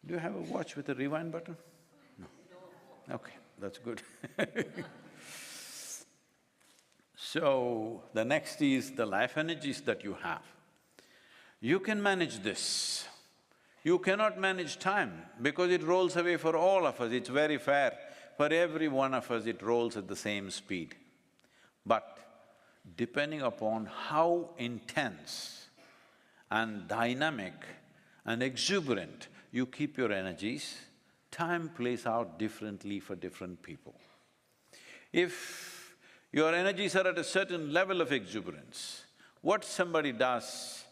Do you have a watch with a rewind button? No. Okay, that's good. So, the next is the life energies that you have. You can manage this. You cannot manage time because it rolls away for all of us, it's very fair. For every one of us, it rolls at the same speed. But depending upon how intense and dynamic and exuberant you keep your energies, time plays out differently for different people. If your energies are at a certain level of exuberance, what somebody does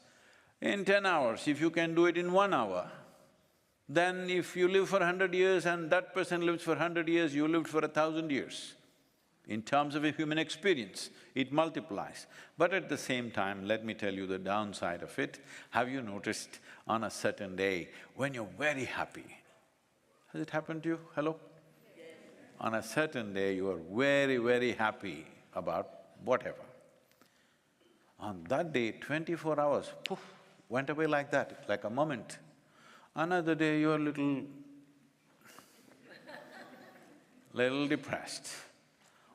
in 10 hours, if you can do it in 1 hour, then if you live for 100 years and that person lives for 100 years, you lived for 1,000 years. In terms of a human experience, it multiplies. But at the same time, let me tell you the downside of it. Have you noticed on a certain day when you're very happy? Has it happened to you? Hello? On a certain day, you are very, very happy about whatever. On that day, 24 hours, poof, went away like that, like a moment. Another day, you're little depressed.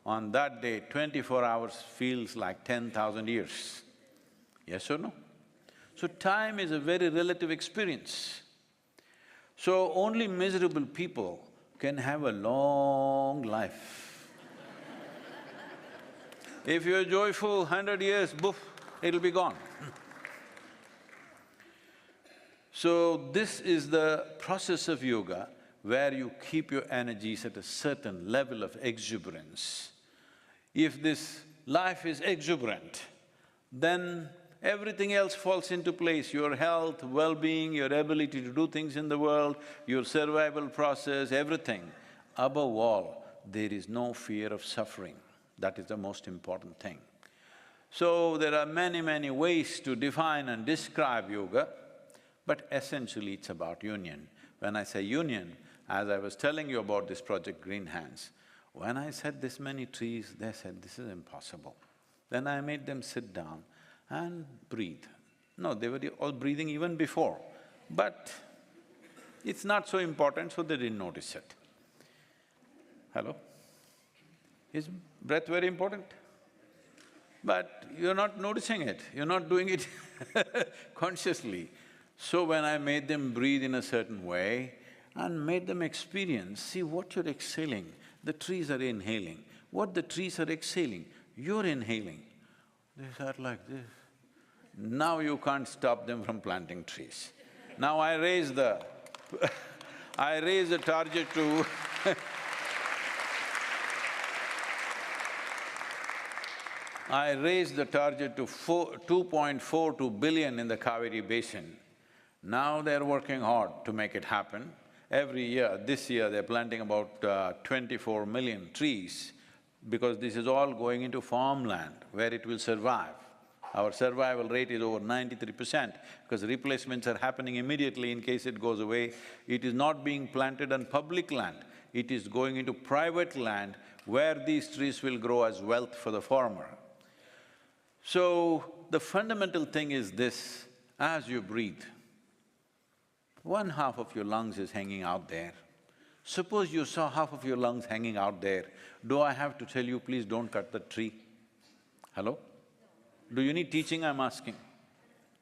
On that day, 24 hours feels like 10,000 years. Yes or no? So time is a very relative experience. So only miserable people can have a long life. If you're joyful, 100 years, boof, it'll be gone. So this is the process of yoga where you keep your energies at a certain level of exuberance. If this life is exuberant, then everything else falls into place, your health, well-being, your ability to do things in the world, your survival process, everything. Above all, there is no fear of suffering. That is the most important thing. So, there are many ways to define and describe yoga, but essentially it's about union. When I say union, as I was telling you about this project Green Hands, when I said this many trees, they said, this is impossible. Then I made them sit down and breathe. No, they were all breathing even before, but it's not so important, so they didn't notice it. Hello? Is breath very important? But you're not noticing it, you're not doing it consciously. So when I made them breathe in a certain way and made them experience, see what you're exhaling, the trees are inhaling. What the trees are exhaling, you're inhaling. They start like this. Now you can't stop them from planting trees. Now I raise the I raise the target to I raised the target to 2.42 billion in the Kaveri Basin. Now they're working hard to make it happen. Every year, this year they're planting about 24 million trees because this is all going into farmland where it will survive. Our survival rate is over 93% because replacements are happening immediately in case it goes away. It is not being planted on public land, it is going into private land where these trees will grow as wealth for the farmer. So, the fundamental thing is this, as you breathe, one half of your lungs is hanging out there. Suppose you saw half of your lungs hanging out there, do I have to tell you, please don't cut the tree? Hello? Do you need teaching, I'm asking?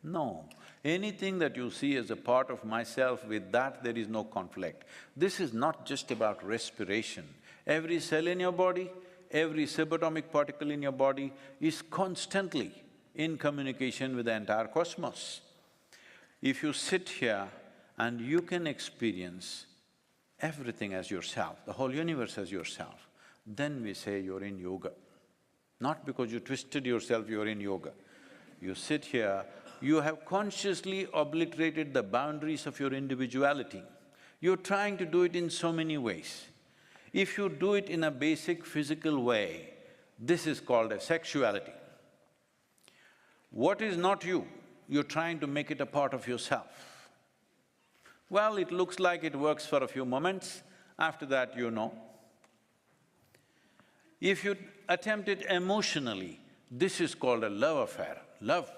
No. Anything that you see as a part of myself, with that there is no conflict. This is not just about respiration. Every cell in your body, every subatomic particle in your body is constantly in communication with the entire cosmos. If you sit here and you can experience everything as yourself, the whole universe as yourself, then we say you're in yoga. Not because you twisted yourself, you're in yoga. You sit here you have consciously obliterated the boundaries of your individuality. You're trying to do it in so many ways. If you do it in a basic physical way, this is called a sexuality. What is not you, you're trying to make it a part of yourself. Well, it looks like it works for a few moments, after that you know. If you attempt it emotionally, this is called a love affair, love.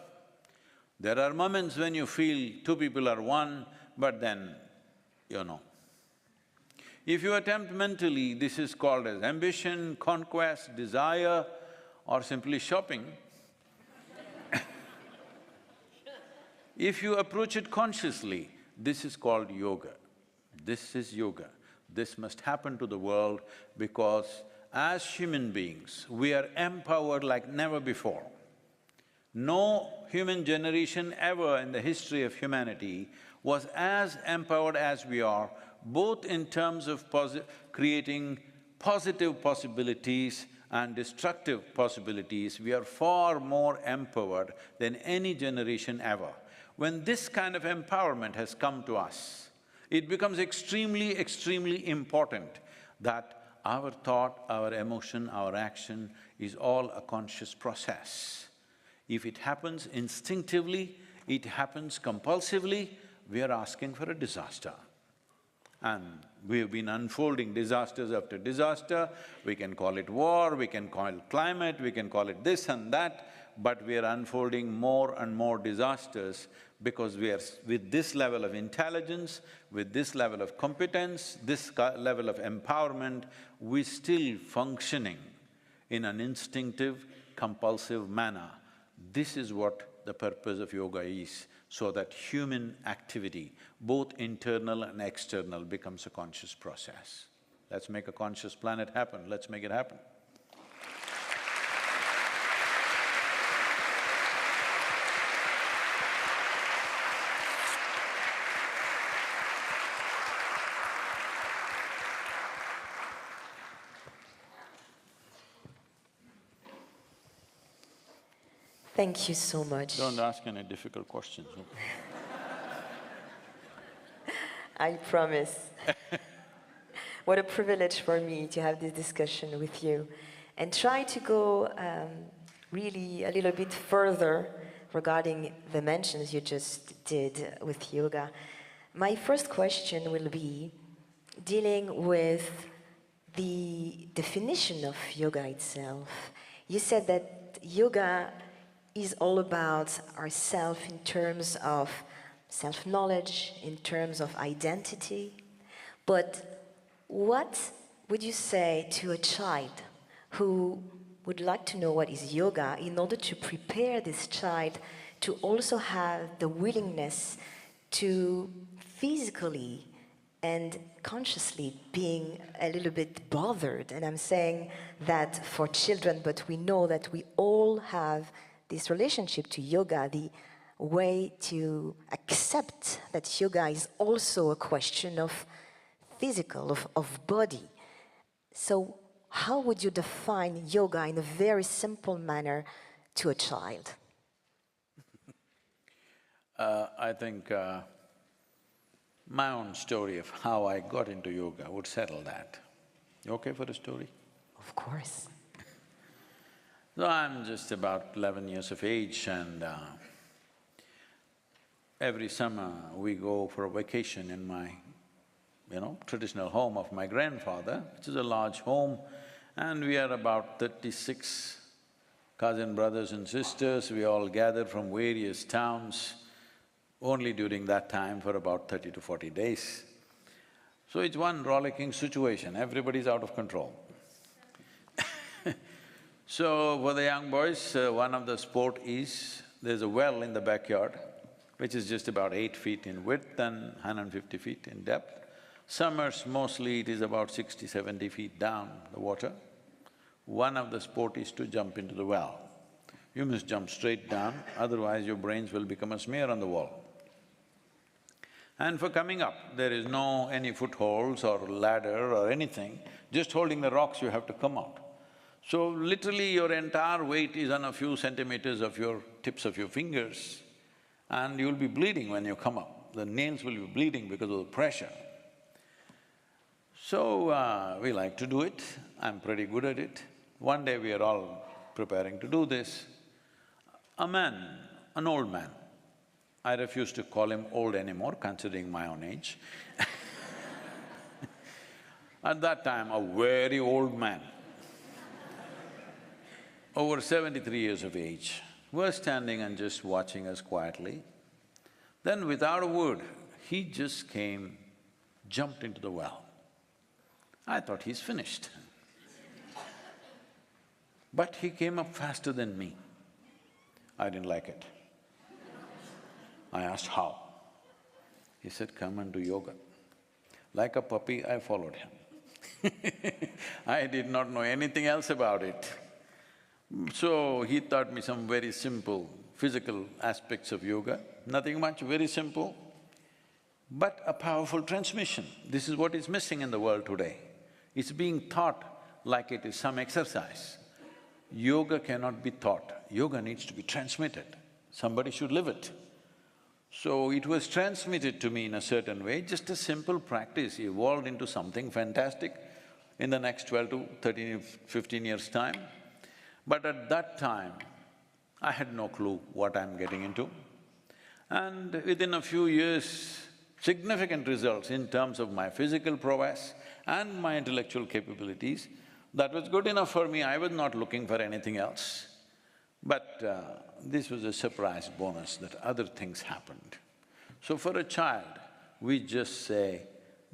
There are moments when you feel two people are one, but then you know. If you attempt mentally, this is called as ambition, conquest, desire, or simply shopping. If you approach it consciously, this is called yoga. This is yoga. This must happen to the world because as human beings, we are empowered like never before. No human generation ever in the history of humanity was as empowered as we are, both in terms of creating positive possibilities and destructive possibilities. We are far more empowered than any generation ever. When this kind of empowerment has come to us, it becomes extremely, extremely important that our thought, our emotion, our action is all a conscious process. If it happens instinctively, it happens compulsively, we are asking for a disaster. And we have been unfolding disasters after disaster. We can call it war, we can call it climate, we can call it this and that, but we are unfolding more and more disasters because we are… with this level of intelligence, with this level of competence, this level of empowerment, we're still functioning in an instinctive, compulsive manner. This is what the purpose of yoga is, so that human activity, both internal and external, becomes a conscious process. Let's make a conscious planet happen, let's make it happen. Thank you so much. Don't ask any difficult questions. I promise. What a privilege for me to have this discussion with you and try to go really a little bit further regarding the mentions you just did with yoga. My first question will be dealing with the definition of yoga itself. You said that yoga is all about ourself in terms of self-knowledge, in terms of identity. But what would you say to a child who would like to know what is yoga in order to prepare this child to also have the willingness to physically and consciously being a little bit bothered? And I'm saying that for children, but we know that we all have this relationship to yoga, the way to accept that yoga is also a question of physical, of body. So how would you define yoga in a very simple manner to a child? I think my own story of how I got into yoga would settle that. You okay for a story? Of course. So I'm just about 11 years of age and every summer we go for a vacation in my, traditional home of my grandfather, which is a large home, and we are about 36 cousin brothers and sisters. We all gather from various towns only during that time for about 30 to 40 days. So it's one rollicking situation, everybody's out of control. So for the young boys, one of the sport is, there's a well in the backyard, which is just about 8 feet in width and 150 feet in depth. Summers, mostly it is about 60, 70 feet down the water. One of the sport is to jump into the well. You must jump straight down, otherwise your brains will become a smear on the wall. And for coming up, there is no any footholds or ladder or anything, just holding the rocks you have to come out. So literally your entire weight is on a few centimeters of your tips of your fingers, and you'll be bleeding when you come up. The nails will be bleeding because of the pressure. So, we like to do it. I'm pretty good at it. One day we are all preparing to do this. A man, an old man, I refuse to call him old anymore, considering my own age. At that time, a very old man, over 73 years of age, was standing and just watching us quietly. Then without a word, he just came, jumped into the well. I thought he's finished. But he came up faster than me. I didn't like it. I asked how. He said, come and do yoga. Like a puppy, I followed him. I did not know anything else about it. So he taught me some very simple physical aspects of yoga, nothing much, very simple, but a powerful transmission. This is what is missing in the world today. It's being taught like it is some exercise. Yoga cannot be taught, yoga needs to be transmitted. Somebody should live it. So it was transmitted to me in a certain way, just a simple practice evolved into something fantastic in the next 12 to 13, 15 years' time. But at that time, I had no clue what I'm getting into. And within a few years, significant results in terms of my physical prowess and my intellectual capabilities, that was good enough for me, I was not looking for anything else. But this was a surprise bonus that other things happened. So for a child, we just say,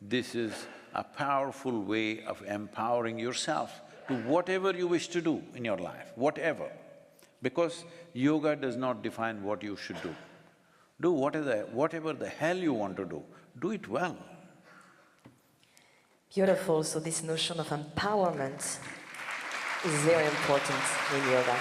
this is a powerful way of empowering yourself to whatever you wish to do in your life, whatever. Because yoga does not define what you should do. Do whatever the hell you want to do it well. Beautiful. So this notion of empowerment is very important in yoga.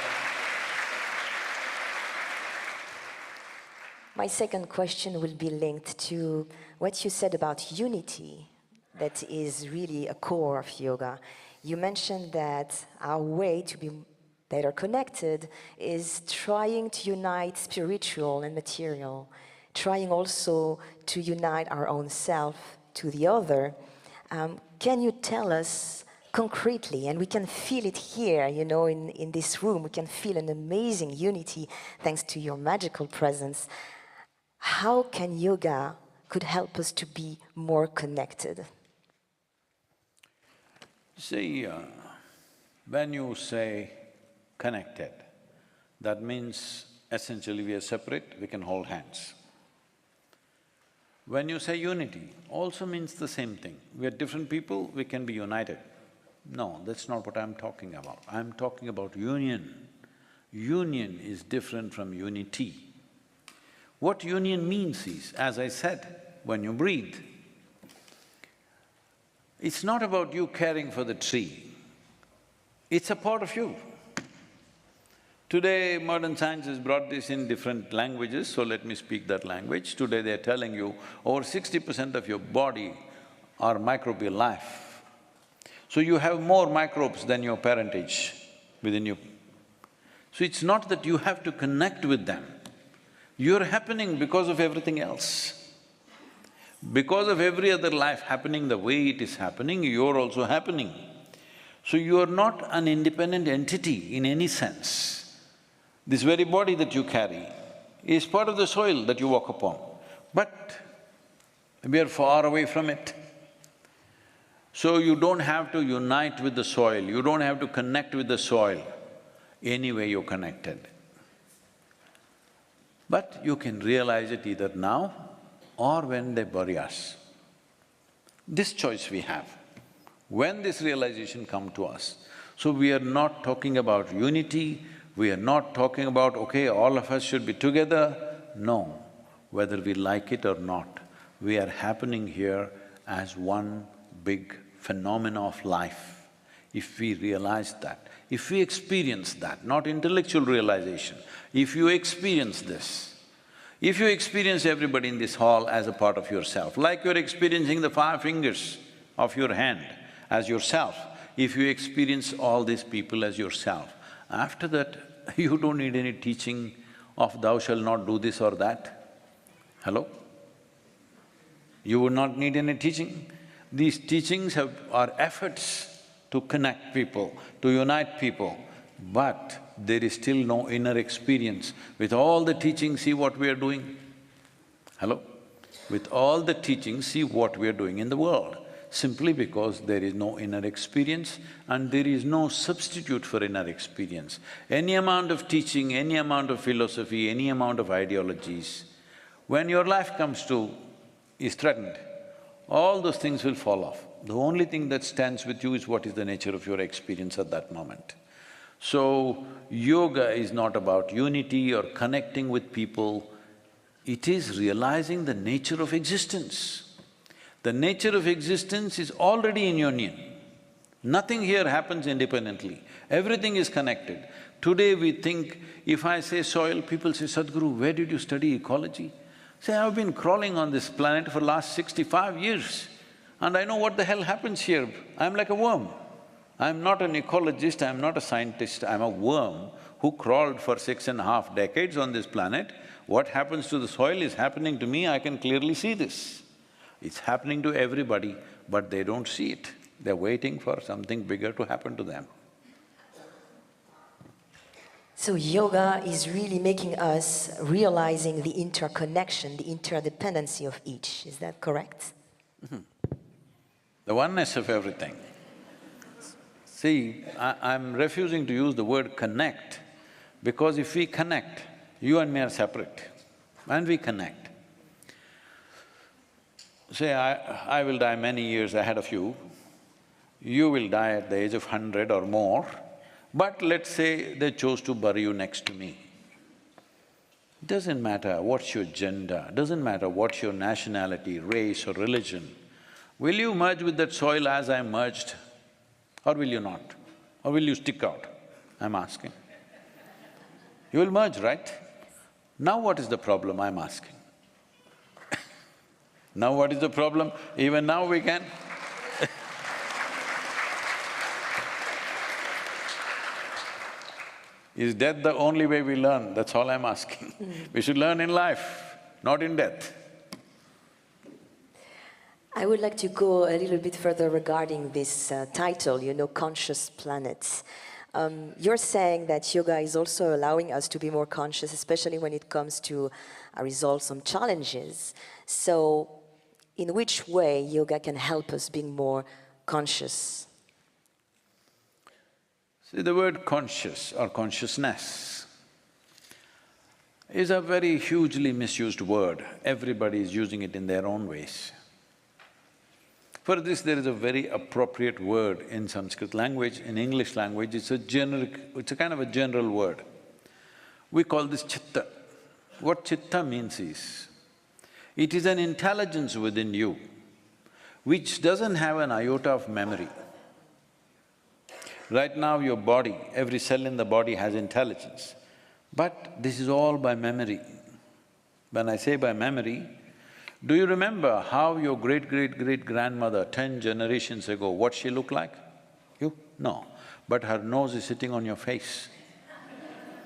My second question will be linked to what you said about unity, that is really a core of yoga. You mentioned that our way to be better connected is trying to unite spiritual and material, trying also to unite our own self to the other. Can you tell us concretely, and we can feel it here, you know, in this room, we can feel an amazing unity thanks to your magical presence. How can yoga could help us to be more connected? See, when you say connected, that means essentially we are separate, we can hold hands. When you say unity, also means the same thing. We are different people, we can be united. No, that's not what I'm talking about. I'm talking about union. Union is different from unity. What union means is, as I said, when you breathe, it's not about you caring for the tree, it's a part of you. Today, modern science has brought this in different languages, so let me speak that language. Today they're telling you over 60% of your body are microbial life. So you have more microbes than your parentage within you. So it's not that you have to connect with them, you're happening because of everything else. Because of every other life happening the way it is happening, you're also happening. So you are not an independent entity in any sense. This very body that you carry is part of the soil that you walk upon, but we are far away from it. So you don't have to unite with the soil, you don't have to connect with the soil, anyway you're connected. But you can realize it either now or when they bury us. This choice we have, when this realization comes to us. So we are not talking about unity, we are not talking about, okay, all of us should be together. No, whether we like it or not, we are happening here as one big phenomena of life. If we realize that, if we experience that, not intellectual realization, if you experience this, if you experience everybody in this hall as a part of yourself, like you're experiencing the 5 fingers of your hand as yourself, if you experience all these people as yourself, after that, you don't need any teaching of thou shalt not do this or that. Hello? You would not need any teaching. These teachings are efforts to connect people, to unite people, but there is still no inner experience. With all the teachings, see what we are doing. Hello? With all the teachings, see what we are doing in the world, simply because there is no inner experience and there is no substitute for inner experience. Any amount of teaching, any amount of philosophy, any amount of ideologies, when your life is threatened, all those things will fall off. The only thing that stands with you is what is the nature of your experience at that moment. So, yoga is not about unity or connecting with people, it is realizing the nature of existence. The nature of existence is already in union. Nothing here happens independently, everything is connected. Today we think, if I say soil, people say, Sadhguru, where did you study ecology? Say, I've been crawling on this planet for last 65 years and I know what the hell happens here. I'm like a worm. I'm not an ecologist, I'm not a scientist, I'm a worm who crawled for 6.5 decades on this planet. What happens to the soil is happening to me, I can clearly see this. It's happening to everybody, but they don't see it. They're waiting for something bigger to happen to them. So yoga is really making us realizing the interconnection, the interdependency of each, is that correct? The oneness of everything. See, I'm refusing to use the word connect, because if we connect, you and me are separate, and we connect. Say, I will die many years ahead of you, you will die at the age of 100 or more, but let's say they chose to bury you next to me. Doesn't matter what's your gender, doesn't matter what's your nationality, race or religion. Will you merge with that soil as I merged, or will you not? Or will you stick out? I'm asking. You will merge, right? Now what is the problem, I'm asking? Now what is the problem? Even now we can Is death the only way we learn? That's all I'm asking. We should learn in life, not in death. I would like to go a little bit further regarding this title, Conscious Planets. You're saying that yoga is also allowing us to be more conscious, especially when it comes to resolve some challenges. So, in which way yoga can help us being more conscious? See, the word conscious or consciousness is a very hugely misused word. Everybody is using it in their own ways. For this, there is a very appropriate word in Sanskrit language. In English language, it's a kind of a general word. We call this chitta. What chitta means is, it is an intelligence within you which doesn't have an iota of memory. Right now your body, every cell in the body has intelligence, but this is all by memory. When I say by memory, do you remember how your great-great-great-grandmother 10 generations ago, what she looked like? You? No. But her nose is sitting on your face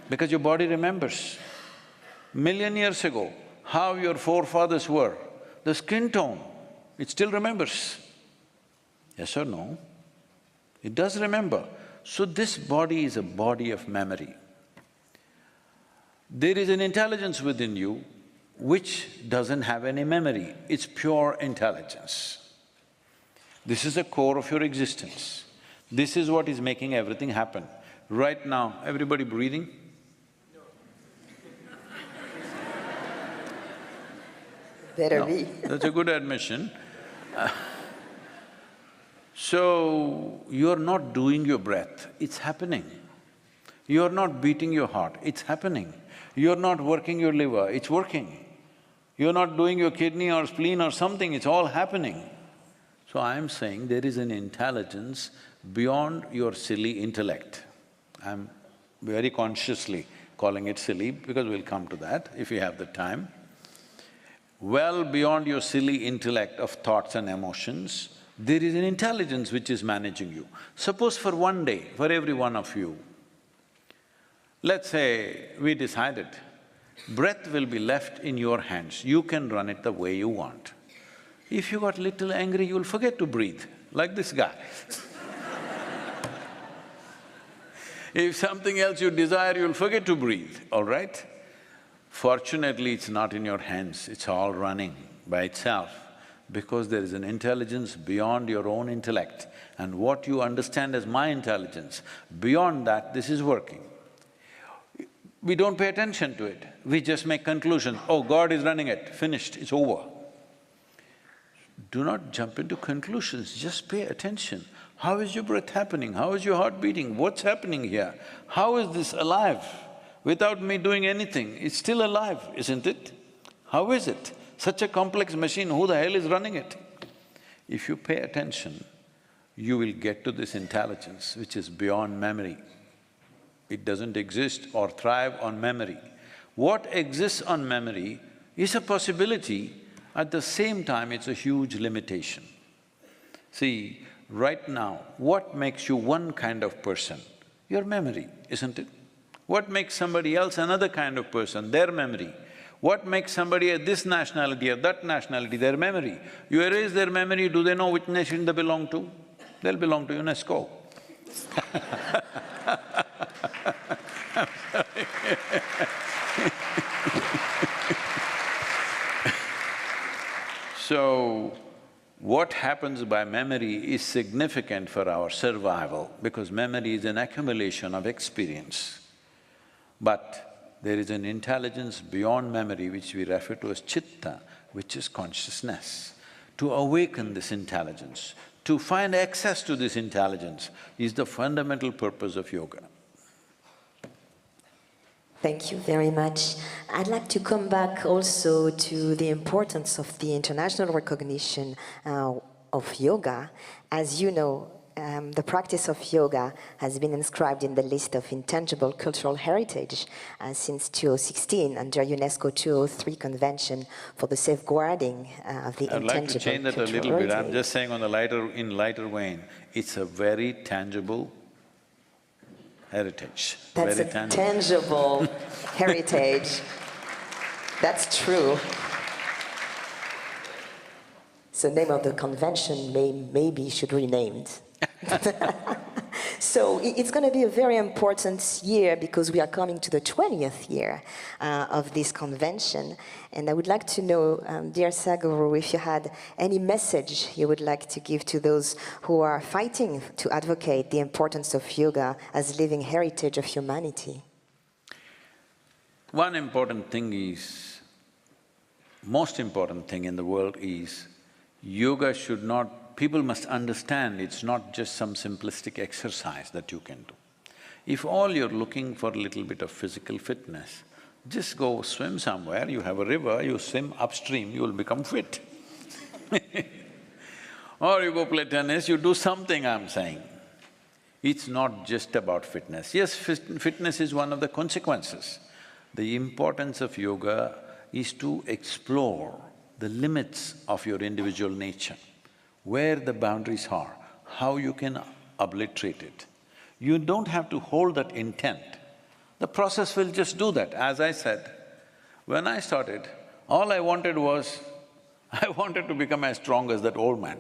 because your body remembers. Million years ago, how your forefathers were, the skin tone, it still remembers. Yes or no? It does remember. So this body is a body of memory. There is an intelligence within you which doesn't have any memory, it's pure intelligence. This is the core of your existence. This is what is making everything happen. Right now, everybody breathing? Better be. That's a good admission. So, you're not doing your breath, it's happening. You're not beating your heart, it's happening. You're not working your liver, it's working. You're not doing your kidney or spleen or something, it's all happening. So I'm saying there is an intelligence beyond your silly intellect. I'm very consciously calling it silly because we'll come to that if you have the time. Well beyond your silly intellect of thoughts and emotions, there is an intelligence which is managing you. Suppose for one day, for every one of you, let's say we decided Breath will be left in your hands, you can run it the way you want. If you got little angry, you'll forget to breathe, like this guy. If something else you desire, you'll forget to breathe, all right? Fortunately, it's not in your hands, it's all running by itself, because there is an intelligence beyond your own intellect, and what you understand as my intelligence, beyond that, this is working. We don't pay attention to it, we just make conclusions, oh, God is running it, finished, it's over. Do not jump into conclusions, just pay attention. How is your breath happening? How is your heart beating? What's happening here? How is this alive? Without me doing anything, it's still alive, isn't it? How is it? Such a complex machine, who the hell is running it? If you pay attention, you will get to this intelligence which is beyond memory. It doesn't exist or thrive on memory. What exists on memory is a possibility, at the same time it's a huge limitation. See, right now, what makes you one kind of person? Your memory, isn't it? What makes somebody else another kind of person? Their memory. What makes somebody this nationality or that nationality? Their memory. You erase their memory, do they know which nation they belong to? They'll belong to UNESCO. I'm sorry. So, what happens by memory is significant for our survival, because memory is an accumulation of experience. But there is an intelligence beyond memory which we refer to as chitta, which is consciousness. To awaken this intelligence, to find access to this intelligence is the fundamental purpose of yoga. Thank you very much. I'd like to come back also to the importance of the international recognition of yoga. As you know, the practice of yoga has been inscribed in the list of intangible cultural heritage since 2016 under UNESCO 203 Convention for the safeguarding of the intangible cultural heritage. I'd like to change that a little bit, I'm just saying on the in lighter vein, it's a very tangible heritage. That's very a tangible heritage. That's true. So the name of the convention maybe should be renamed. So it's going to be a very important year because we are coming to the 20th year of this convention. And I would like to know, dear Sadhguru, if you had any message you would like to give to those who are fighting to advocate the importance of yoga as living heritage of humanity. One important thing is, most important thing in the world is, yoga should not… People must understand it's not just some simplistic exercise that you can do. If all you're looking for a little bit of physical fitness, just go swim somewhere, you have a river, you swim upstream, you will become fit. Or you go play tennis, you do something, I'm saying. It's not just about fitness. Yes, fitness is one of the consequences. The importance of yoga is to explore the limits of your individual nature, where the boundaries are, how you can obliterate it. You don't have to hold that intent. The process will just do that. As I said, when I started, all I wanted was, I wanted to become as strong as that old man.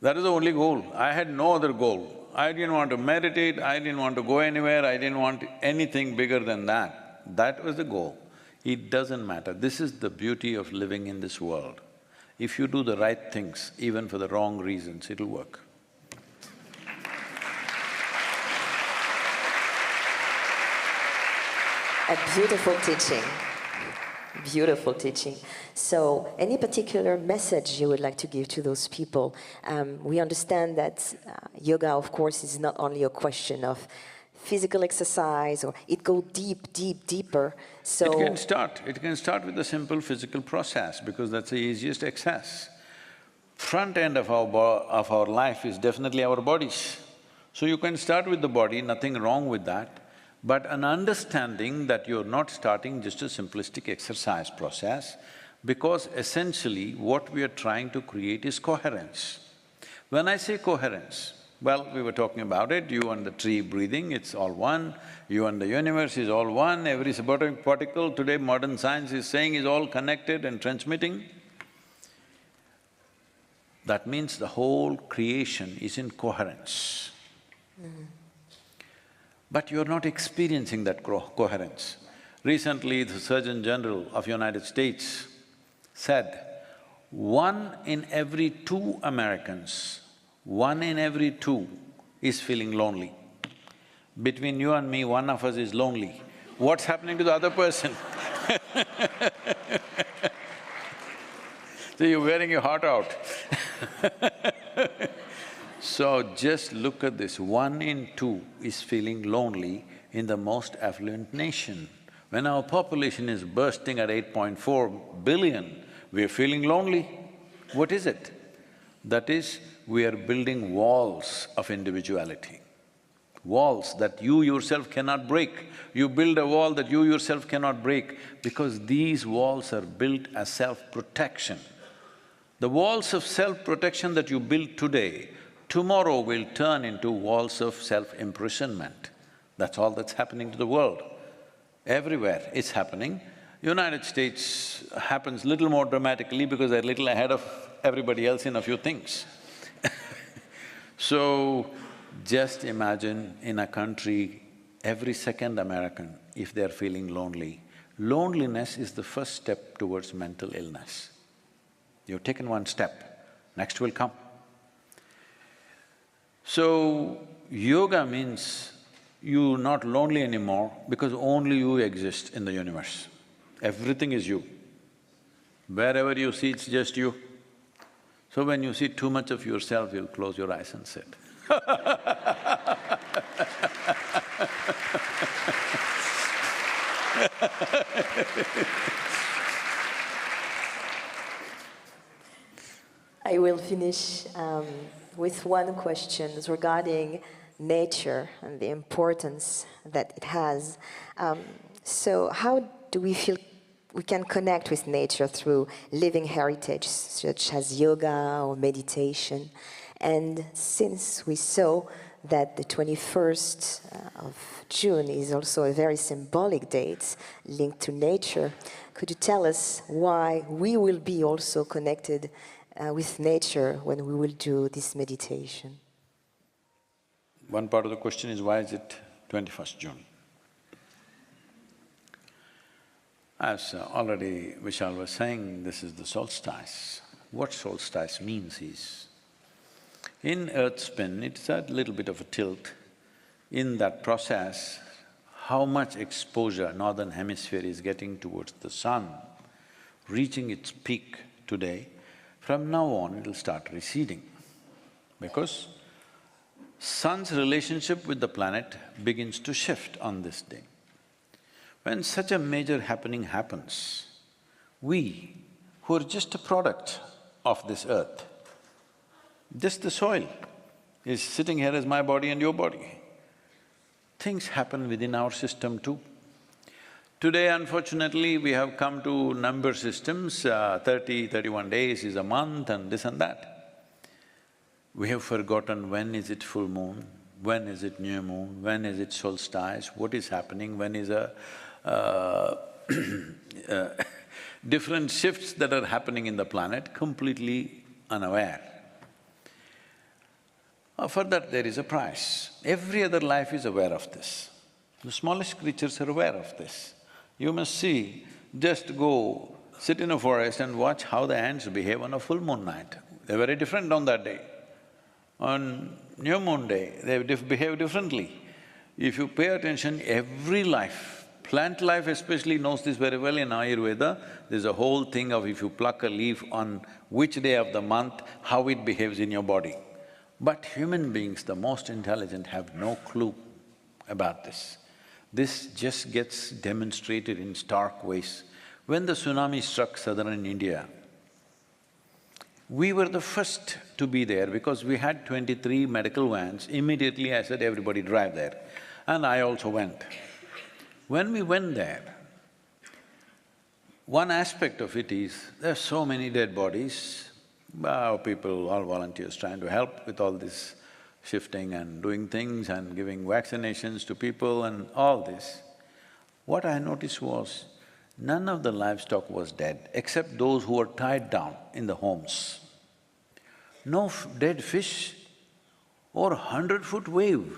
That is the only goal. I had no other goal. I didn't want to meditate, I didn't want to go anywhere, I didn't want anything bigger than that. That was the goal. It doesn't matter. This is the beauty of living in this world. If you do the right things, even for the wrong reasons, it'll work. A beautiful teaching. Beautiful teaching. So, any particular message you would like to give to those people? We understand that yoga, of course, is not only a question of physical exercise, or it goes deeper, so… It can start with a simple physical process, because that's the easiest access. Front end of our life is definitely our bodies. So you can start with the body, nothing wrong with that, but an understanding that you're not starting just a simplistic exercise process, because essentially what we are trying to create is coherence. When I say coherence, Well, we were talking about it, you and the tree breathing, it's all one. You and the universe is all one. Every subatomic particle today modern science is saying is all connected and transmitting. That means the whole creation is in coherence. But you're not experiencing that coherence. Recently, the Surgeon General of United States said, 1 in every 2 Americans, 1 in every 2 is feeling lonely. Between you and me, one of us is lonely. What's happening to the other person? So you're wearing your heart out. So just look at this, 1 in 2 is feeling lonely in the most affluent nation. When our population is bursting at 8.4 billion, we're feeling lonely. What is it? That is, we are building walls of individuality. Walls that you yourself cannot break. You build a wall that you yourself cannot break because these walls are built as self-protection. The walls of self-protection that you build today, tomorrow will turn into walls of self-imprisonment. That's all that's happening to the world. Everywhere it's happening. United States happens little more dramatically because they're little ahead of everybody else in a few things. So, just imagine in a country, every second American, if they're feeling lonely, loneliness is the first step towards mental illness. You've taken one step, next will come. So, yoga means you're not lonely anymore because only you exist in the universe. Everything is you. Wherever you see, it's just you. So when you see too much of yourself, you'll close your eyes and sit. I will finish with one question regarding nature and the importance that it has. So how do we feel we can connect with nature through living heritage such as yoga or meditation? And since we saw that the 21st of June is also a very symbolic date linked to nature, could you tell us why we will be also connected with nature when we will do this meditation? One part of the question is, why is it 21st June? As already Vishal was saying, this is the solstice. What solstice means is, in Earth's spin, it's a little bit of a tilt. In that process, how much exposure northern hemisphere is getting towards the sun, reaching its peak today, from now on it'll start receding. Because sun's relationship with the planet begins to shift on this day. When such a major happening happens, we, who are just a product of this earth, just the soil is sitting here as my body and your body. Things happen within our system too. Today, unfortunately, we have come to number systems, 31 days is a month and this and that. We have forgotten when is it full moon, when is it new moon, when is it solstice, what is happening, when is different shifts that are happening in the planet, completely unaware. For that there is a price. Every other life is aware of this. The smallest creatures are aware of this. You must see, just go sit in a forest and watch how the ants behave on a full moon night. They're very different on that day. On new moon day, they behave differently. If you pay attention, every life, plant life especially knows this very well in Ayurveda. There's a whole thing of if you pluck a leaf on which day of the month, how it behaves in your body. But human beings, the most intelligent, have no clue about this. This just gets demonstrated in stark ways. When the tsunami struck southern India, we were the first to be there because we had 23 medical vans. Immediately I said, everybody drive there. And I also went. When we went there, one aspect of it is, there are so many dead bodies, people, all volunteers trying to help with all this shifting and doing things and giving vaccinations to people and all this, what I noticed was, none of the livestock was dead except those who were tied down in the homes. No dead fish. Or 100-foot wave,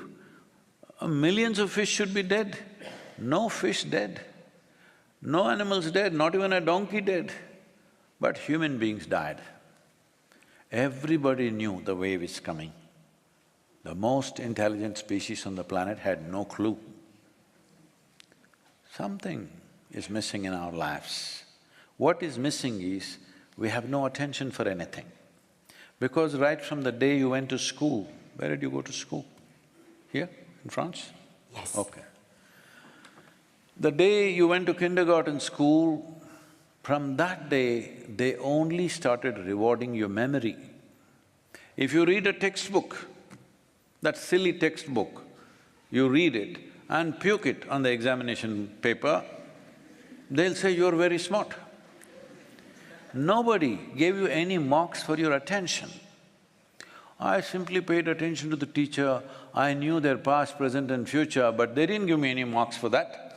millions of fish should be dead. No fish dead, no animals dead, not even a donkey dead. But human beings died. Everybody knew the wave is coming. The most intelligent species on the planet had no clue. Something is missing in our lives. What is missing is, we have no attention for anything. Because right from the day you went to school, where did you go to school? Here, in France? Yes. Okay. The day you went to kindergarten school, from that day, they only started rewarding your memory. If you read a textbook, that silly textbook, you read it and puke it on the examination paper, they'll say you're very smart. Nobody gave you any marks for your attention. I simply paid attention to the teacher, I knew their past, present and future, but they didn't give me any marks for that.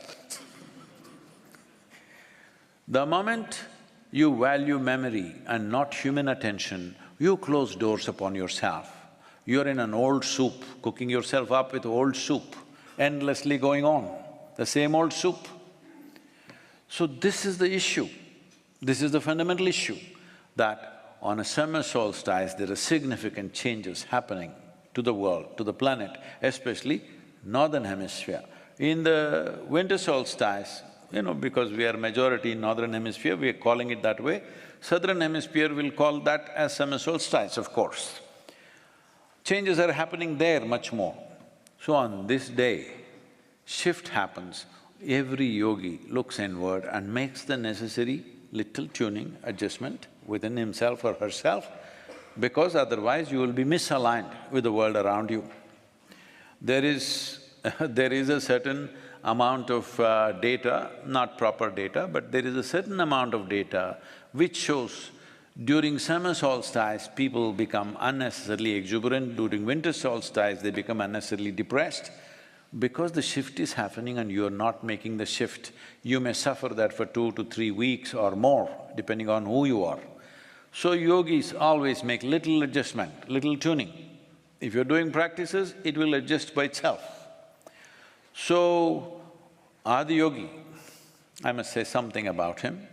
The moment you value memory and not human attention, you close doors upon yourself. You're in an old soup, cooking yourself up with old soup, endlessly going on, the same old soup. So this is the issue, this is the fundamental issue, that on a summer solstice, there are significant changes happening to the world, to the planet, especially northern hemisphere. In the winter solstice, because we are majority in northern hemisphere, we are calling it that way. Southern hemisphere will call that as summer solstice, of course. Changes are happening there much more. So on this day, shift happens, every yogi looks inward and makes the necessary little tuning, adjustment within himself or herself, because otherwise you will be misaligned with the world around you. There is a certain amount of data, not proper data, but there is a certain amount of data which shows during summer solstice, people become unnecessarily exuberant, during winter solstice, they become unnecessarily depressed. Because the shift is happening and you are not making the shift, you may suffer that for 2 to 3 weeks or more, depending on who you are. So yogis always make little adjustment, little tuning. If you're doing practices, it will adjust by itself. So, Adi Yogi, I must say something about him.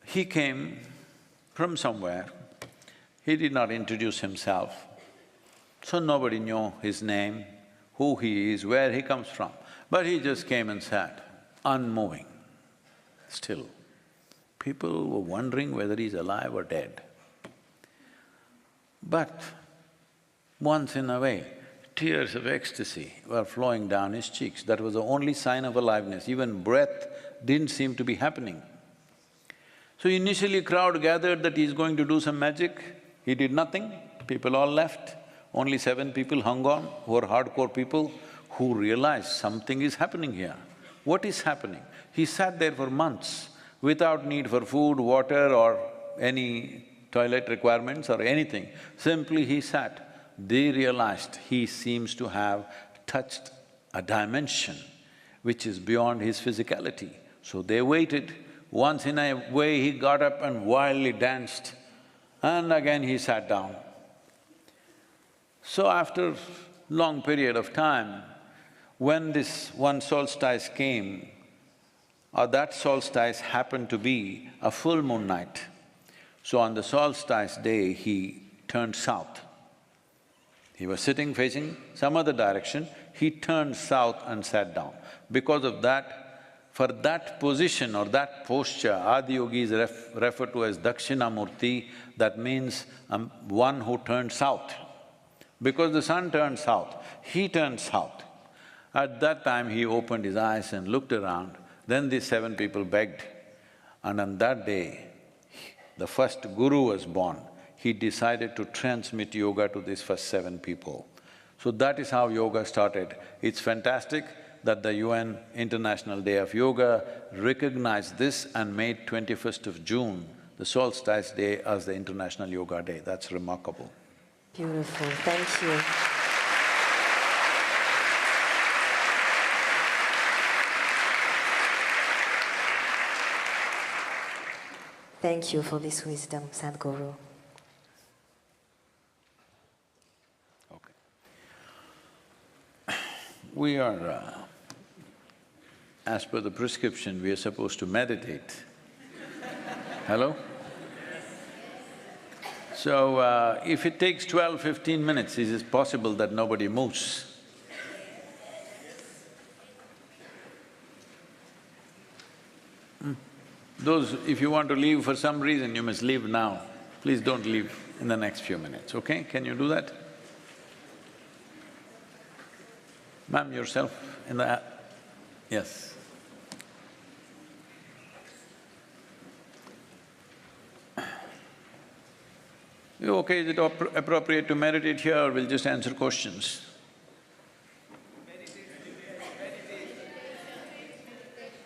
He came from somewhere, he did not introduce himself, so nobody knew his name, who he is, where he comes from. But he just came and sat, unmoving, still. People were wondering whether he's alive or dead. But once in a way, tears of ecstasy were flowing down his cheeks. That was the only sign of aliveness. Even breath didn't seem to be happening. So initially crowd gathered that he's going to do some magic. He did nothing, people all left. Only 7 people hung on, who were hardcore people, who realized something is happening here. What is happening? He sat there for months without need for food, water or any toilet requirements or anything. Simply he sat. They realized he seems to have touched a dimension which is beyond his physicality. So they waited. Once in a way he got up and wildly danced, and again he sat down. So after long period of time, when this one solstice came, or that solstice happened to be a full moon night, so on the solstice day, he turned south. He was sitting facing some other direction, he turned south and sat down. Because of that, for that position or that posture, Adi Yogi is referred to as Dakshinamurti, that means one who turned south. Because the sun turned south, he turned south. At that time, he opened his eyes and looked around. Then these 7 people begged, and on that day, the first guru was born. He decided to transmit yoga to these first 7 people. So that is how yoga started. It's fantastic that the UN International Day of Yoga recognized this and made 21st of June, the solstice day, as the International Yoga Day. That's remarkable. Beautiful, thank you. Thank you for this wisdom, Sadhguru. We are, as per the prescription, we are supposed to meditate. Hello? So, if it takes 12–15 minutes, is it possible that nobody moves? Those… if you want to leave for some reason, you must leave now. Please don't leave in the next few minutes, okay? Can you do that? Ma'am, yourself in the… yes. You okay, is it appropriate to meditate here or we'll just answer questions?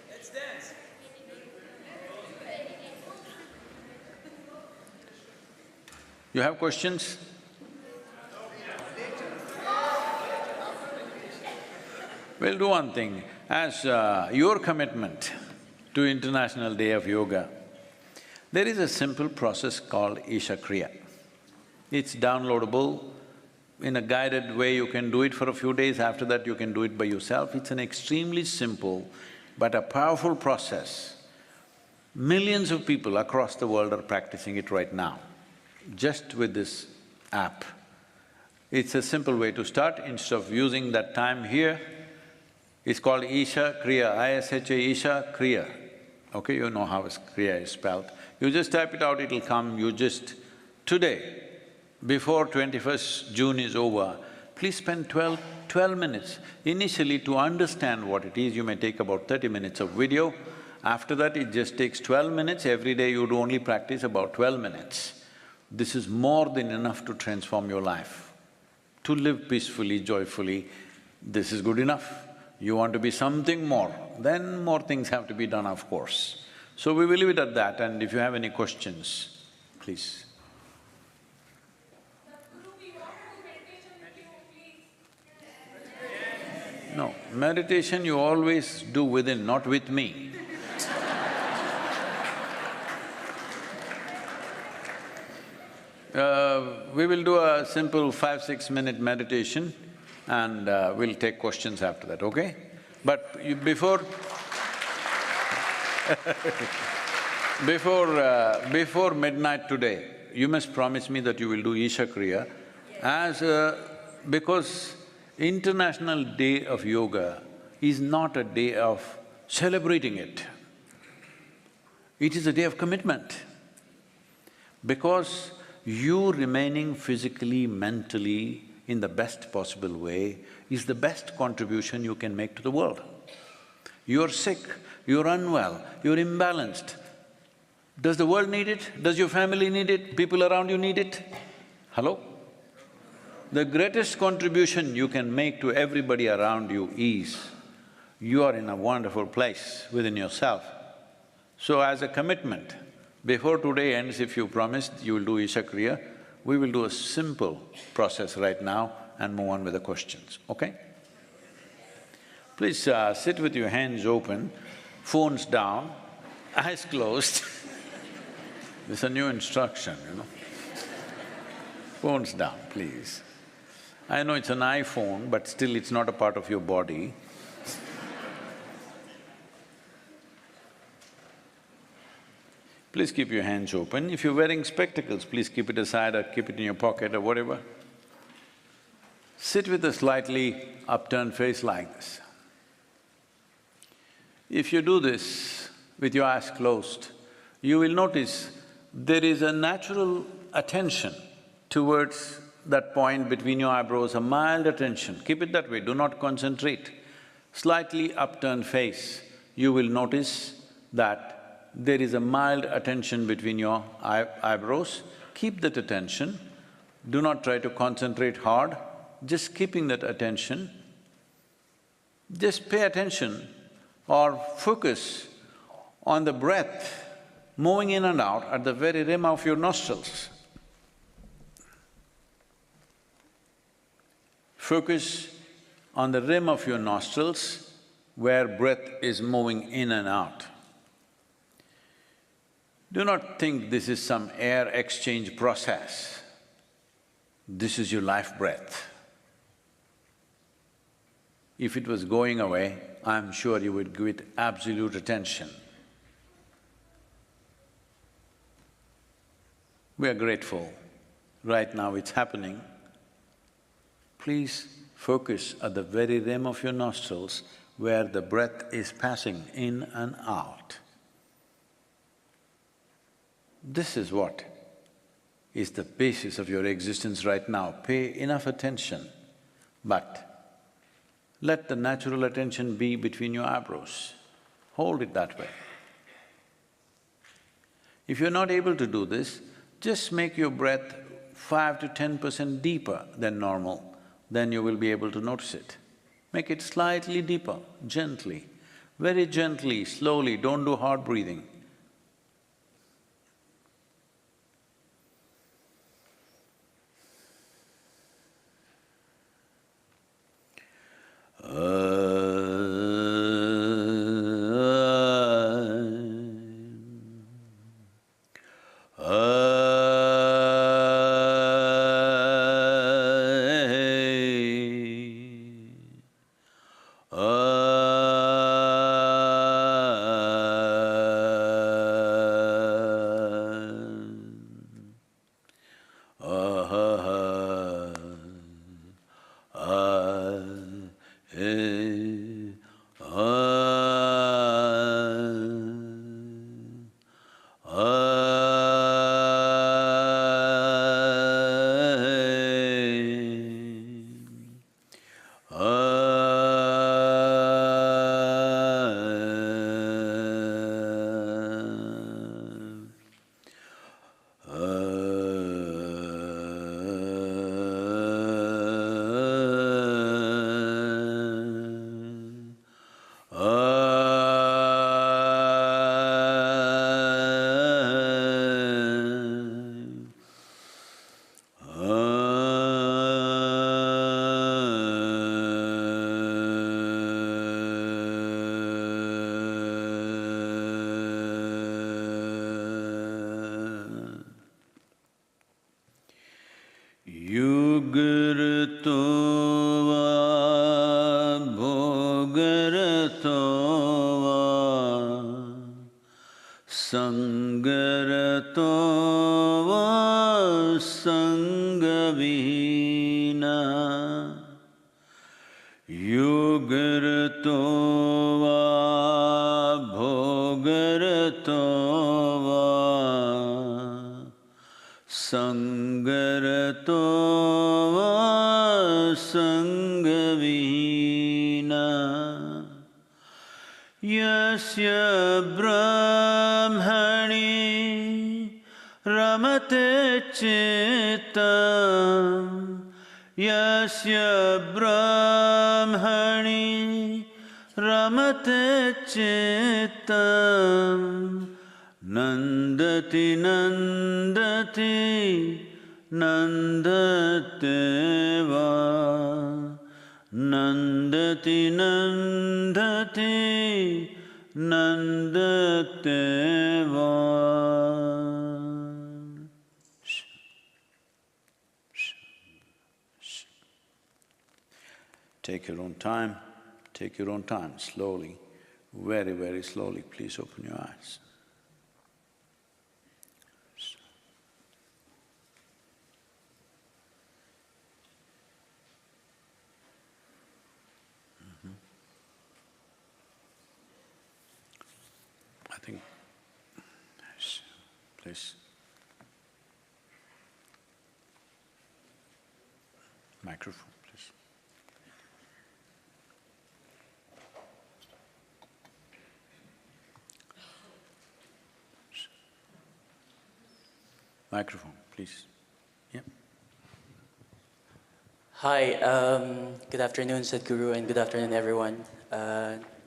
Let's dance. You have questions? We'll do one thing, as your commitment to International Day of Yoga, there is a simple process called Isha Kriya. It's downloadable, in a guided way you can do it for a few days, after that you can do it by yourself. It's an extremely simple but a powerful process. Millions of people across the world are practicing it right now, just with this app. It's a simple way to start. Instead of using that time here, it's called Isha Kriya, I-S-H-A, Isha Kriya. Okay, you know how Kriya is spelled. You just type it out, it'll come. You just… today, before 21st June is over, please spend 12 minutes. Initially, to understand what it is, you may take about 30 minutes of video. After that, it just takes 12 minutes. Every day you'd only practice about 12 minutes. This is more than enough to transform your life. To live peacefully, joyfully, this is good enough. You want to be something more, then more things have to be done, of course. So we will leave it at that, and if you have any questions, please. No, meditation you always do within, not with me. We will do a simple 5–6 minute meditation and we'll take questions after that, okay? But you… before before midnight today, you must promise me that you will do Isha Kriya as because International Day of Yoga is not a day of celebrating it. It is a day of commitment. Because you remaining physically, mentally in the best possible way is the best contribution you can make to the world. You're sick, you're unwell, you're imbalanced. Does the world need it? Does your family need it? People around you need it? Hello? The greatest contribution you can make to everybody around you is, you are in a wonderful place within yourself. So as a commitment, before today ends, if you promised you will do Isha Kriya, we will do a simple process right now and move on with the questions, okay? Please sit with your hands open, phones down, eyes closed. This is a new instruction, you know. Phones down, please. I know it's an iPhone, but still it's not a part of your body. Please keep your hands open. If you're wearing spectacles, please keep it aside or keep it in your pocket or whatever. Sit with a slightly upturned face like this. If you do this with your eyes closed, you will notice there is a natural attention towards that point between your eyebrows, a mild attention. Keep it that way, do not concentrate. Slightly upturned face, you will notice that there is a mild attention between your eyebrows. Keep that attention, do not try to concentrate hard, just keeping that attention. Just pay attention or focus on the breath moving in and out at the very rim of your nostrils. Focus on the rim of your nostrils where breath is moving in and out. Do not think this is some air exchange process. This is your life breath. If it was going away, I'm sure you would give it absolute attention. We are grateful. Right now it's happening. Please focus at the very rim of your nostrils where the breath is passing in and out. This is what is the basis of your existence right now. Pay enough attention, but let the natural attention be between your eyebrows. Hold it that way. If you're not able to do this, just make your breath 5 to 10% deeper than normal, then you will be able to notice it. Make it slightly deeper, gently, very gently, slowly, don't do hard breathing. Take your own time, slowly, very, very slowly, please open your eyes. I think… please. Microphone, please. Microphone, please. Yeah. Hi, good afternoon, Sadhguru, and good afternoon, everyone.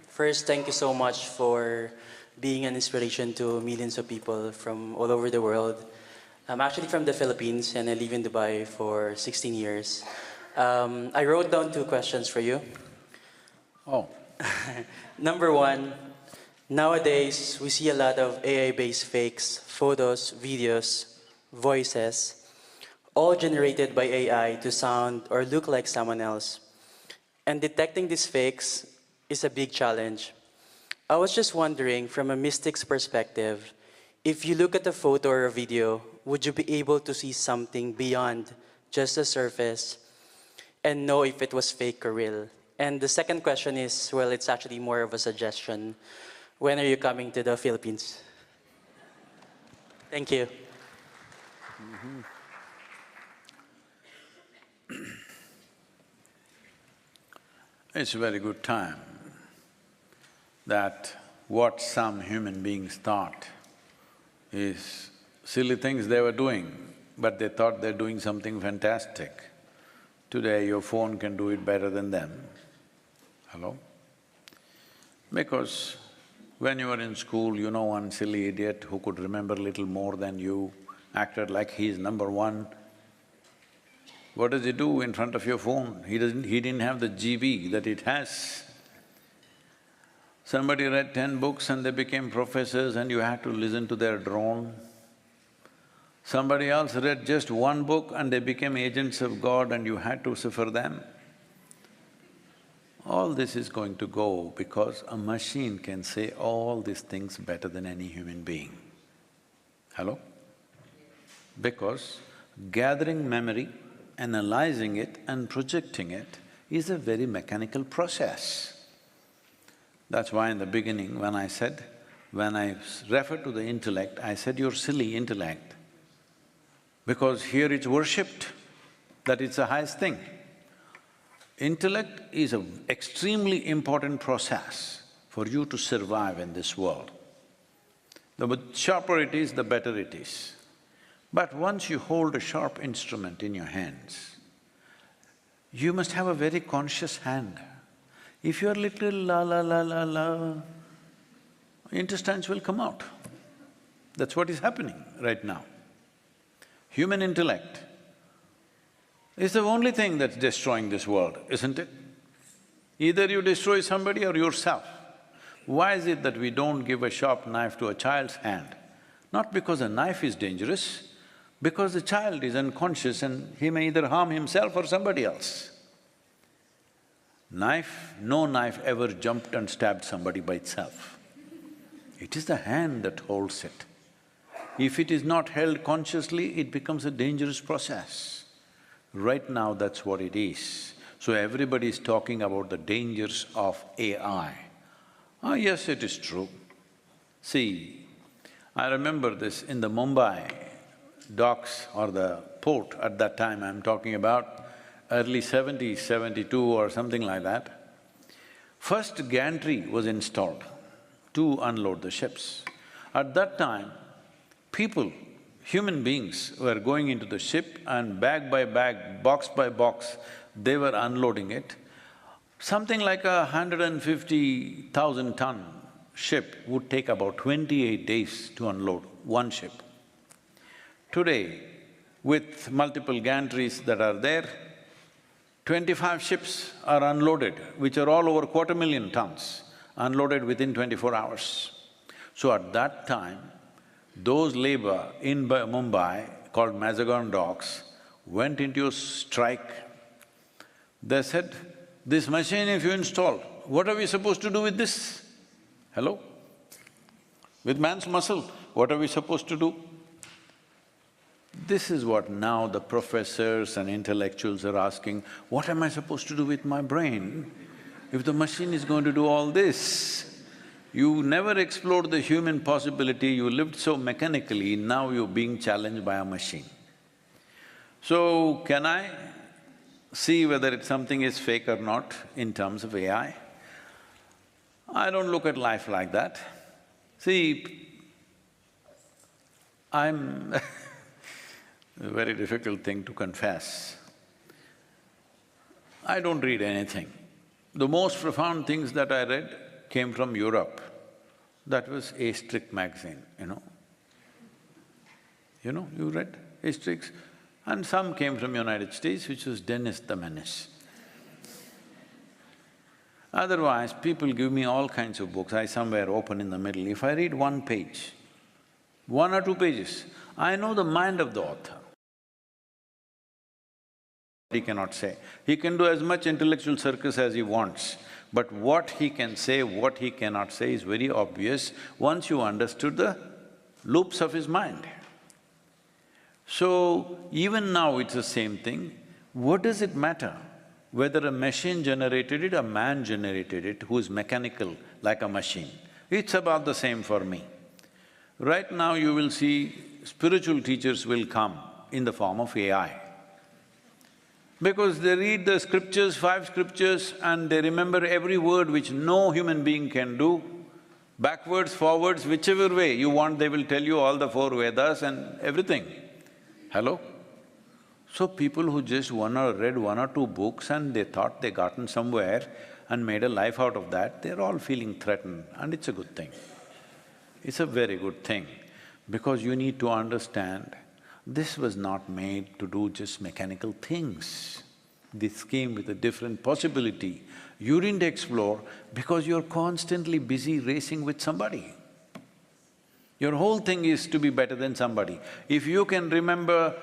First, thank you so much for being an inspiration to millions of people from all over the world. I'm actually from the Philippines, and I live in Dubai for 16 years. I wrote down 2 questions for you. Oh. Number 1, nowadays we see a lot of AI-based fakes, photos, videos, voices, all generated by AI to sound or look like someone else. And detecting these fakes is a big challenge. I was just wondering, from a mystic's perspective, if you look at a photo or a video, would you be able to see something beyond just the surface and know if it was fake or real? And the second question is, well, it's actually more of a suggestion. When are you coming to the Philippines? Thank you. It's a very good time that what some human beings thought is silly things they were doing, but they thought they're doing something fantastic. Today your phone can do it better than them. Hello? Because when you were in school, you know one silly idiot who could remember little more than you, acted like he's number 1. What does he do in front of your phone? He didn't have the GB that it has. Somebody read 10 books and they became professors and you had to listen to their drone. Somebody else read just 1 book and they became agents of God and you had to suffer them. All this is going to go because a machine can say all these things better than any human being. Hello? Because gathering memory, analyzing it and projecting it is a very mechanical process. That's why in the beginning when I referred to the intellect, I said, you're silly intellect. Because here it's worshipped, that it's the highest thing. Intellect is an extremely important process for you to survive in this world. The sharper it is, the better it is. But once you hold a sharp instrument in your hands, you must have a very conscious hand. If you're little la la la la la, intestines will come out. That's what is happening right now. Human intellect is the only thing that's destroying this world, isn't it? Either you destroy somebody or yourself. Why is it that we don't give a sharp knife to a child's hand? Not because a knife is dangerous, because the child is unconscious and he may either harm himself or somebody else. No knife ever jumped and stabbed somebody by itself. It is the hand that holds it. If it is not held consciously, it becomes a dangerous process. Right now, that's what it is. So everybody is talking about the dangers of AI. Ah, yes, it is true. See, I remember this in the Mumbai docks or the port at that time I'm talking about, early 70s, 72 or something like that. First gantry was installed to unload the ships. At that time, people, human beings were going into the ship and bag by bag, box by box, they were unloading it. Something like 150,000 ton ship would take about 28 days to unload one ship. Today, with multiple gantries that are there, 25 ships are unloaded, which are all over 250,000 tons, unloaded within 24 hours. So at that time, those labor in Mumbai, called Mazagon docks, went into a strike. They said, this machine if you install, what are we supposed to do with this? Hello? With man's muscle, what are we supposed to do? This is what now the professors and intellectuals are asking, what am I supposed to do with my brain if the machine is going to do all this? You never explored the human possibility, you lived so mechanically, now you're being challenged by a machine. So, can I see whether something is fake or not in terms of AI? I don't look at life like that. See, I'm a very difficult thing to confess. I don't read anything. The most profound things that I read came from Europe. That was Asterix magazine, you know. You read Asterix? and some came from United States, which was Dennis the Menace. Otherwise, people give me all kinds of books, I somewhere open in the middle. If I read one page, 1 or 2 pages, I know the mind of the author. He cannot say. He can do as much intellectual circus as he wants, but what he can say, what he cannot say is very obvious once you understood the loops of his mind. So, even now it's the same thing. What does it matter whether a machine generated it or man generated it, who is mechanical like a machine? It's about the same for me. Right now you will see spiritual teachers will come in the form of AI. Because they read the scriptures, 5 scriptures, and they remember every word which no human being can do. Backwards, forwards, whichever way you want, they will tell you all the 4 Vedas and everything. Hello? So people who just read 1 or 2 books and they thought they gotten somewhere and made a life out of that, they're all feeling threatened, and it's a good thing. It's a very good thing, because you need to understand, this was not made to do just mechanical things. This came with a different possibility. You didn't explore because you're constantly busy racing with somebody. Your whole thing is to be better than somebody. If you can remember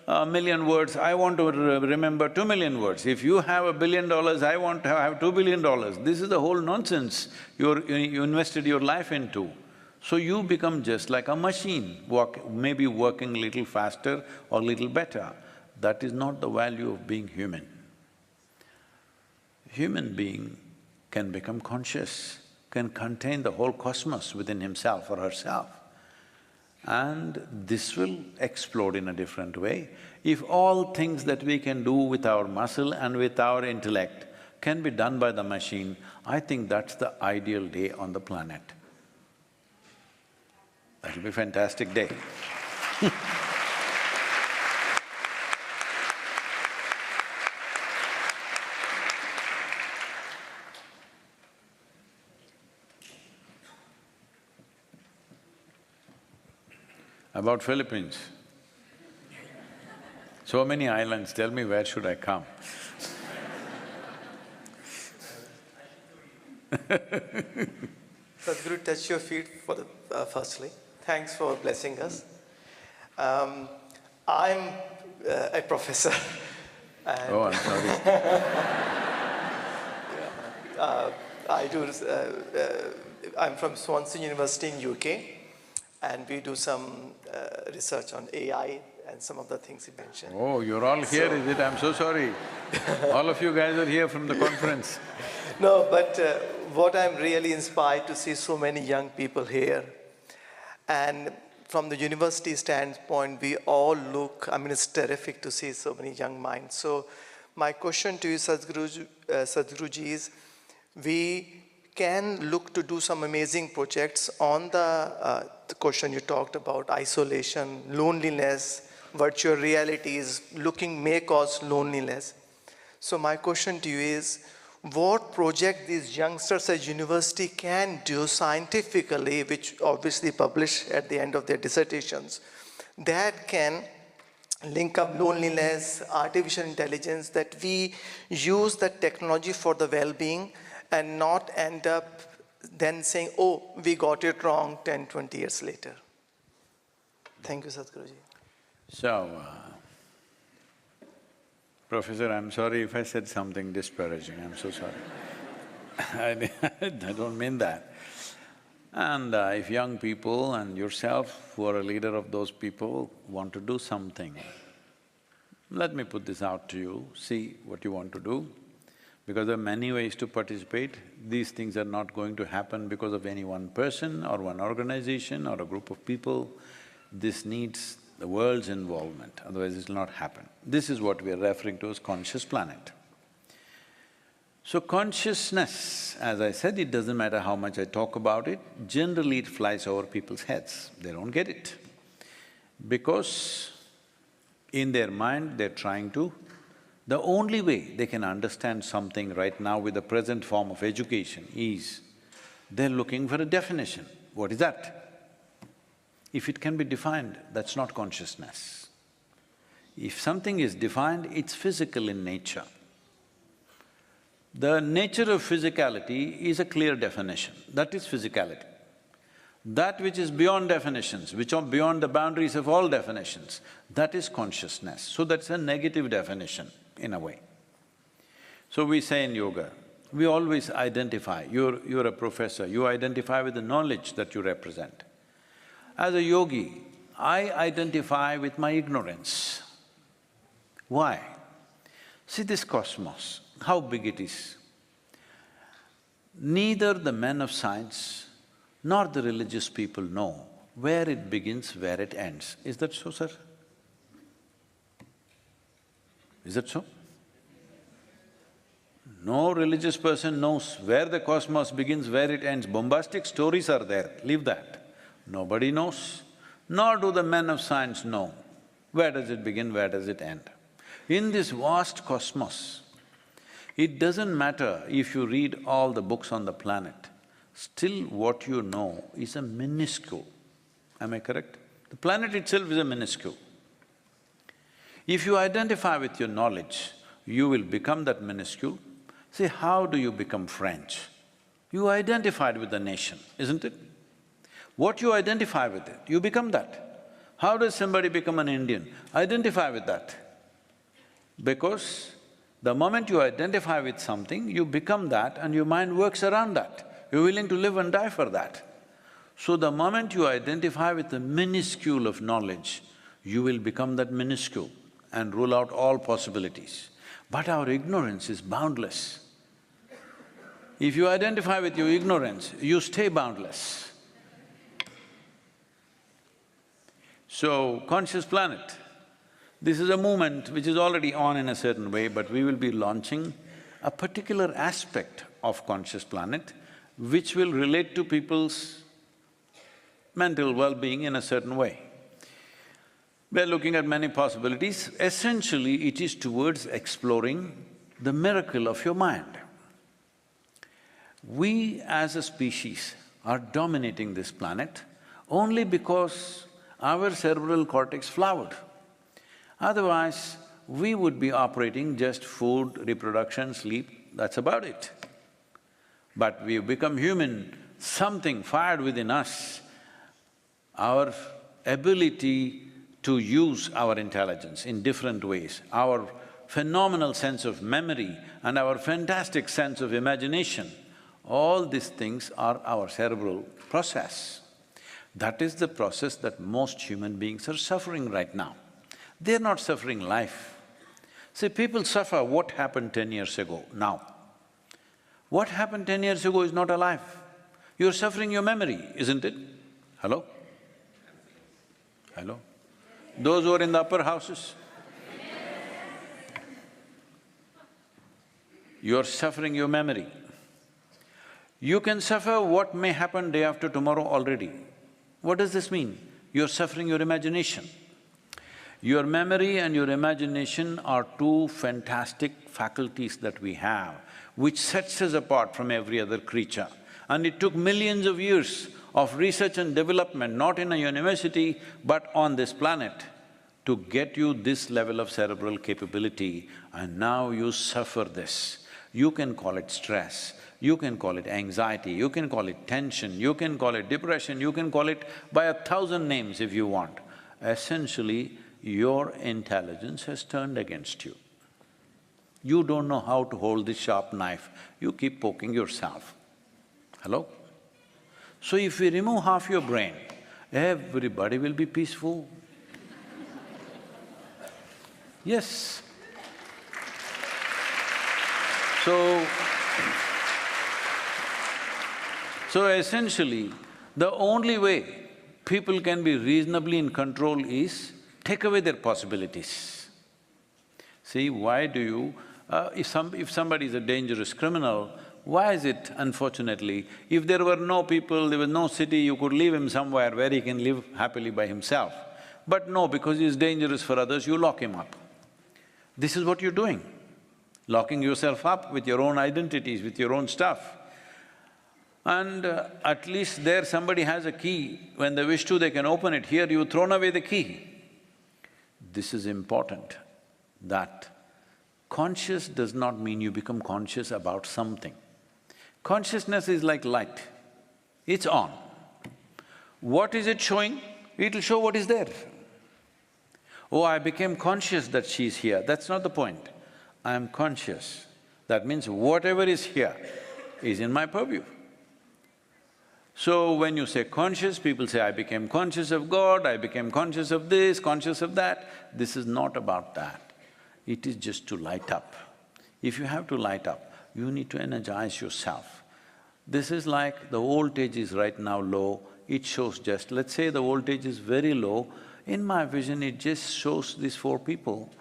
1 million words, I want to remember 2 million words. If you have $1 billion, I want to have $2 billion. This is the whole nonsense you invested your life into. So you become just like a machine, maybe working a little faster or little better. That is not the value of being human. Human being can become conscious, can contain the whole cosmos within himself or herself. And this will explode in a different way. If all things that we can do with our muscle and with our intellect can be done by the machine, I think that's the ideal day on the planet. That'll be a fantastic day. About Philippines. So many islands, tell me where should I come? Sadhguru, touch your feet for the… firstly. Thanks for blessing us. I'm a professor. And Oh, I'm sorry. I'm from Swansea University in UK, and we do some research on AI and some of the things you mentioned. Oh, you're all here, is it? I'm so sorry. All of you guys are here from the conference. No, but what I'm really inspired to see so many young people here. And from the university standpoint, we all look… I mean, it's terrific to see so many young minds. So my question to you, Sadhguruji, is we can look to do some amazing projects on the question you talked about, isolation, loneliness, virtual realities, may cause loneliness. So my question to you is, what project these youngsters at university can do scientifically, which obviously publish at the end of their dissertations, that can link up loneliness, artificial intelligence, that we use the technology for the well-being and not end up then saying, oh, we got it wrong 10, 20 years later. Thank you, Sadhguruji. So, Professor, I'm sorry if I said something disparaging, I'm so sorry. I don't mean that. And if young people and yourself, who are a leader of those people, want to do something, let me put this out to you, see what you want to do. Because there are many ways to participate. These things are not going to happen because of any one person or one organization or a group of people. This needs the world's involvement, otherwise it will not happen. This is what we are referring to as conscious planet. So consciousness, as I said, it doesn't matter how much I talk about it, generally it flies over people's heads, they don't get it. Because in their mind they're trying to… The only way they can understand something right now with the present form of education is, they're looking for a definition. What is that? If it can be defined, that's not consciousness. If something is defined, it's physical in nature. The nature of physicality is a clear definition, that is physicality. That which is beyond definitions, which are beyond the boundaries of all definitions, that is consciousness. So that's a negative definition in a way. So we say in yoga, we always identify, you're a professor, you identify with the knowledge that you represent. As a yogi, I identify with my ignorance. Why? See this cosmos, how big it is. Neither the men of science nor the religious people know where it begins, where it ends. Is that so, sir? Is that so? No religious person knows where the cosmos begins, where it ends. Bombastic stories are there, leave that. Nobody knows, nor do the men of science know where does it begin, where does it end. In this vast cosmos, it doesn't matter if you read all the books on the planet, still what you know is a minuscule. Am I correct? The planet itself is a minuscule. If you identify with your knowledge, you will become that minuscule. See, how do you become French? You identified with the nation, isn't it? What you identify with it, you become that. How does somebody become an Indian? Identify with that. Because the moment you identify with something, you become that and your mind works around that. You're willing to live and die for that. So the moment you identify with the minuscule of knowledge, you will become that minuscule and rule out all possibilities. But our ignorance is boundless. If you identify with your ignorance, you stay boundless. So, Conscious Planet, this is a movement which is already on in a certain way, but we will be launching a particular aspect of Conscious Planet which will relate to people's mental well-being in a certain way. We're looking at many possibilities. Essentially, it is towards exploring the miracle of your mind. We as a species are dominating this planet only because our cerebral cortex flowered. Otherwise, we would be operating just food, reproduction, sleep, that's about it. But we've become human, something fired within us, our ability to use our intelligence in different ways, our phenomenal sense of memory and our fantastic sense of imagination, all these things are our cerebral process. That is the process that most human beings are suffering right now. They're not suffering life. See, people suffer what happened 10 years ago, now. What happened 10 years ago is not alive. You're suffering your memory, isn't it? Hello? Hello? Those who are in the upper houses, you're suffering your memory. You can suffer what may happen day after tomorrow already. What does this mean? You're suffering your imagination. Your memory and your imagination are two fantastic faculties that we have, which sets us apart from every other creature. And it took millions of years of research and development, not in a university, but on this planet, to get you this level of cerebral capability, and now you suffer this. You can call it stress, you can call it anxiety, you can call it tension, you can call it depression, you can call it by 1,000 names if you want. Essentially, your intelligence has turned against you. You don't know how to hold this sharp knife, you keep poking yourself. Hello? So if we remove half your brain, everybody will be peaceful. Yes. So essentially, the only way people can be reasonably in control is take away their possibilities. See, why do you… if somebody is a dangerous criminal, why is it, unfortunately, if there were no people, there was no city, you could leave him somewhere where he can live happily by himself. But no, because he is dangerous for others, you lock him up. This is what you're doing, locking yourself up with your own identities, with your own stuff. And at least there somebody has a key, when they wish to they can open it. Here you've thrown away the key. this is important, that conscious does not mean you become conscious about something. Consciousness is like light, it's on. What is it showing? It'll show what is there. Oh, I became conscious that she's here, that's not the point. I am conscious. That means whatever is here is in my purview. So when you say conscious, people say, I became conscious of God, I became conscious of this, conscious of that. This is not about that. It is just to light up. If you have to light up, you need to energize yourself. This is like the voltage is right now low, it shows just… let's say the voltage is very low, in my vision it just shows these 4 people.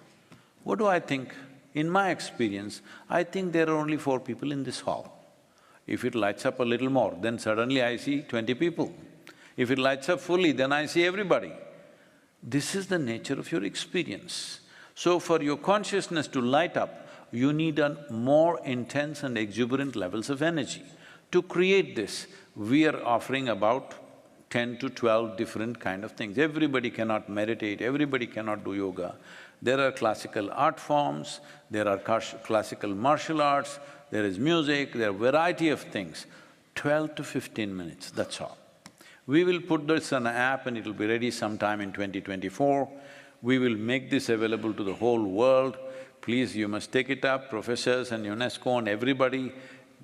What do I think? In my experience, I think there are only 4 people in this hall. If it lights up a little more, then suddenly I see 20 people. If it lights up fully, then I see everybody. This is the nature of your experience. So for your consciousness to light up, you need a more intense and exuberant levels of energy. To create this, we are offering about 10 to 12 different kind of things. Everybody cannot meditate, everybody cannot do yoga. There are classical art forms, there are classical martial arts, there is music, there are variety of things. 12 to 15 minutes, that's all. We will put this on an app and it'll be ready sometime in 2024. We will make this available to the whole world. Please, you must take it up, professors and UNESCO and everybody.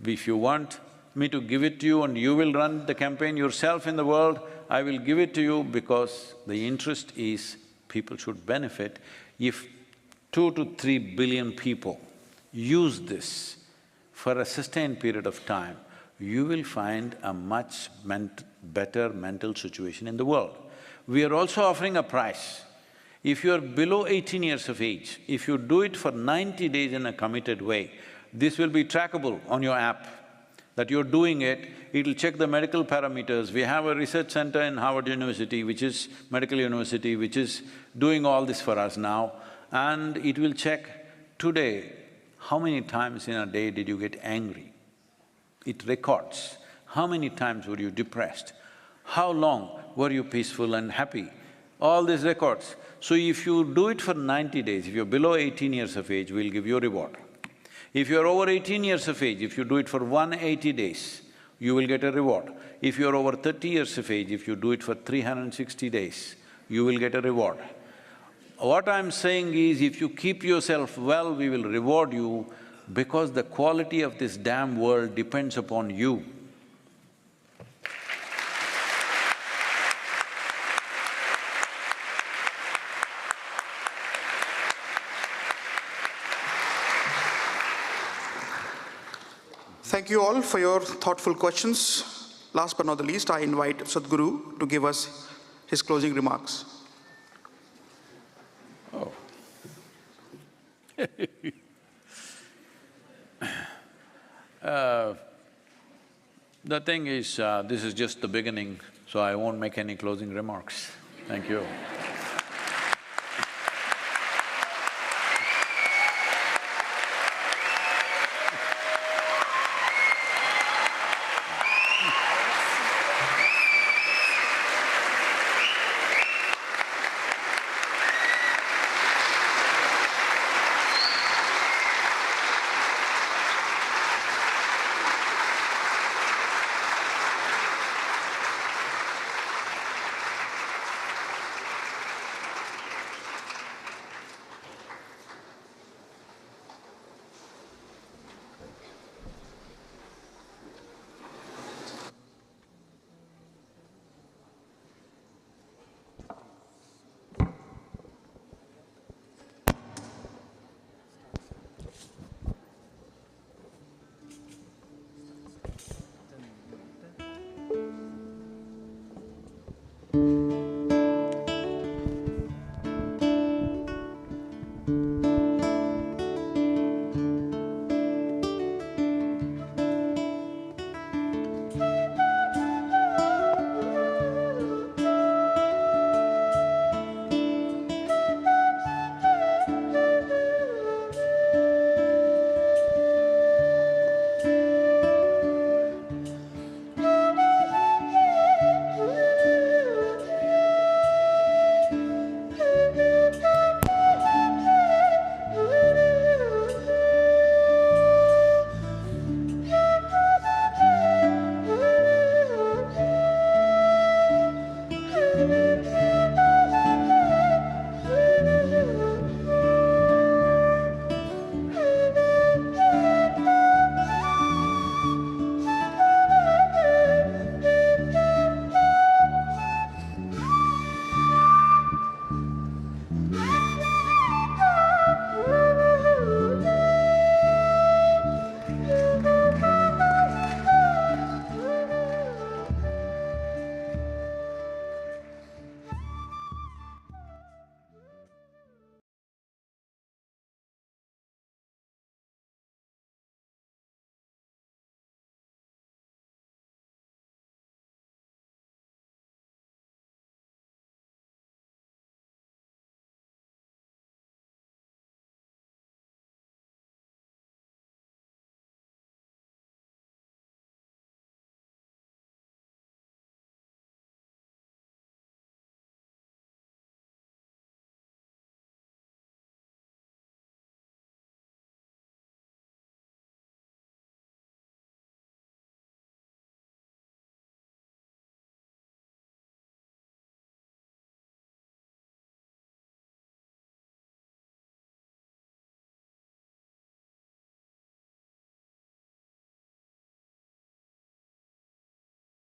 If you want me to give it to you and you will run the campaign yourself in the world, I will give it to you because the interest is people should benefit. If 2 to 3 billion people use this for a sustained period of time, you will find a much better mental situation in the world. We are also offering a prize. If you are below 18 years of age, if you do it for 90 days in a committed way, this will be trackable on your app, that you're doing it, it'll check the medical parameters. We have a research center in Harvard University, which is medical university, which is doing all this for us now, and it will check today, how many times in a day did you get angry? It records. How many times were you depressed? How long were you peaceful and happy? All these records. So if you do it for 90 days, if you're below 18 years of age, we'll give you a reward. If you're over 18 years of age, if you do it for 180 days, you will get a reward. If you're over 30 years of age, if you do it for 360 days, you will get a reward. What I'm saying is, if you keep yourself well, we will reward you because the quality of this damn world depends upon you. Thank you all for your thoughtful questions. Last but not the least, I invite Sadhguru to give us his closing remarks. Oh. The thing is, this is just the beginning, so I won't make any closing remarks. Thank you.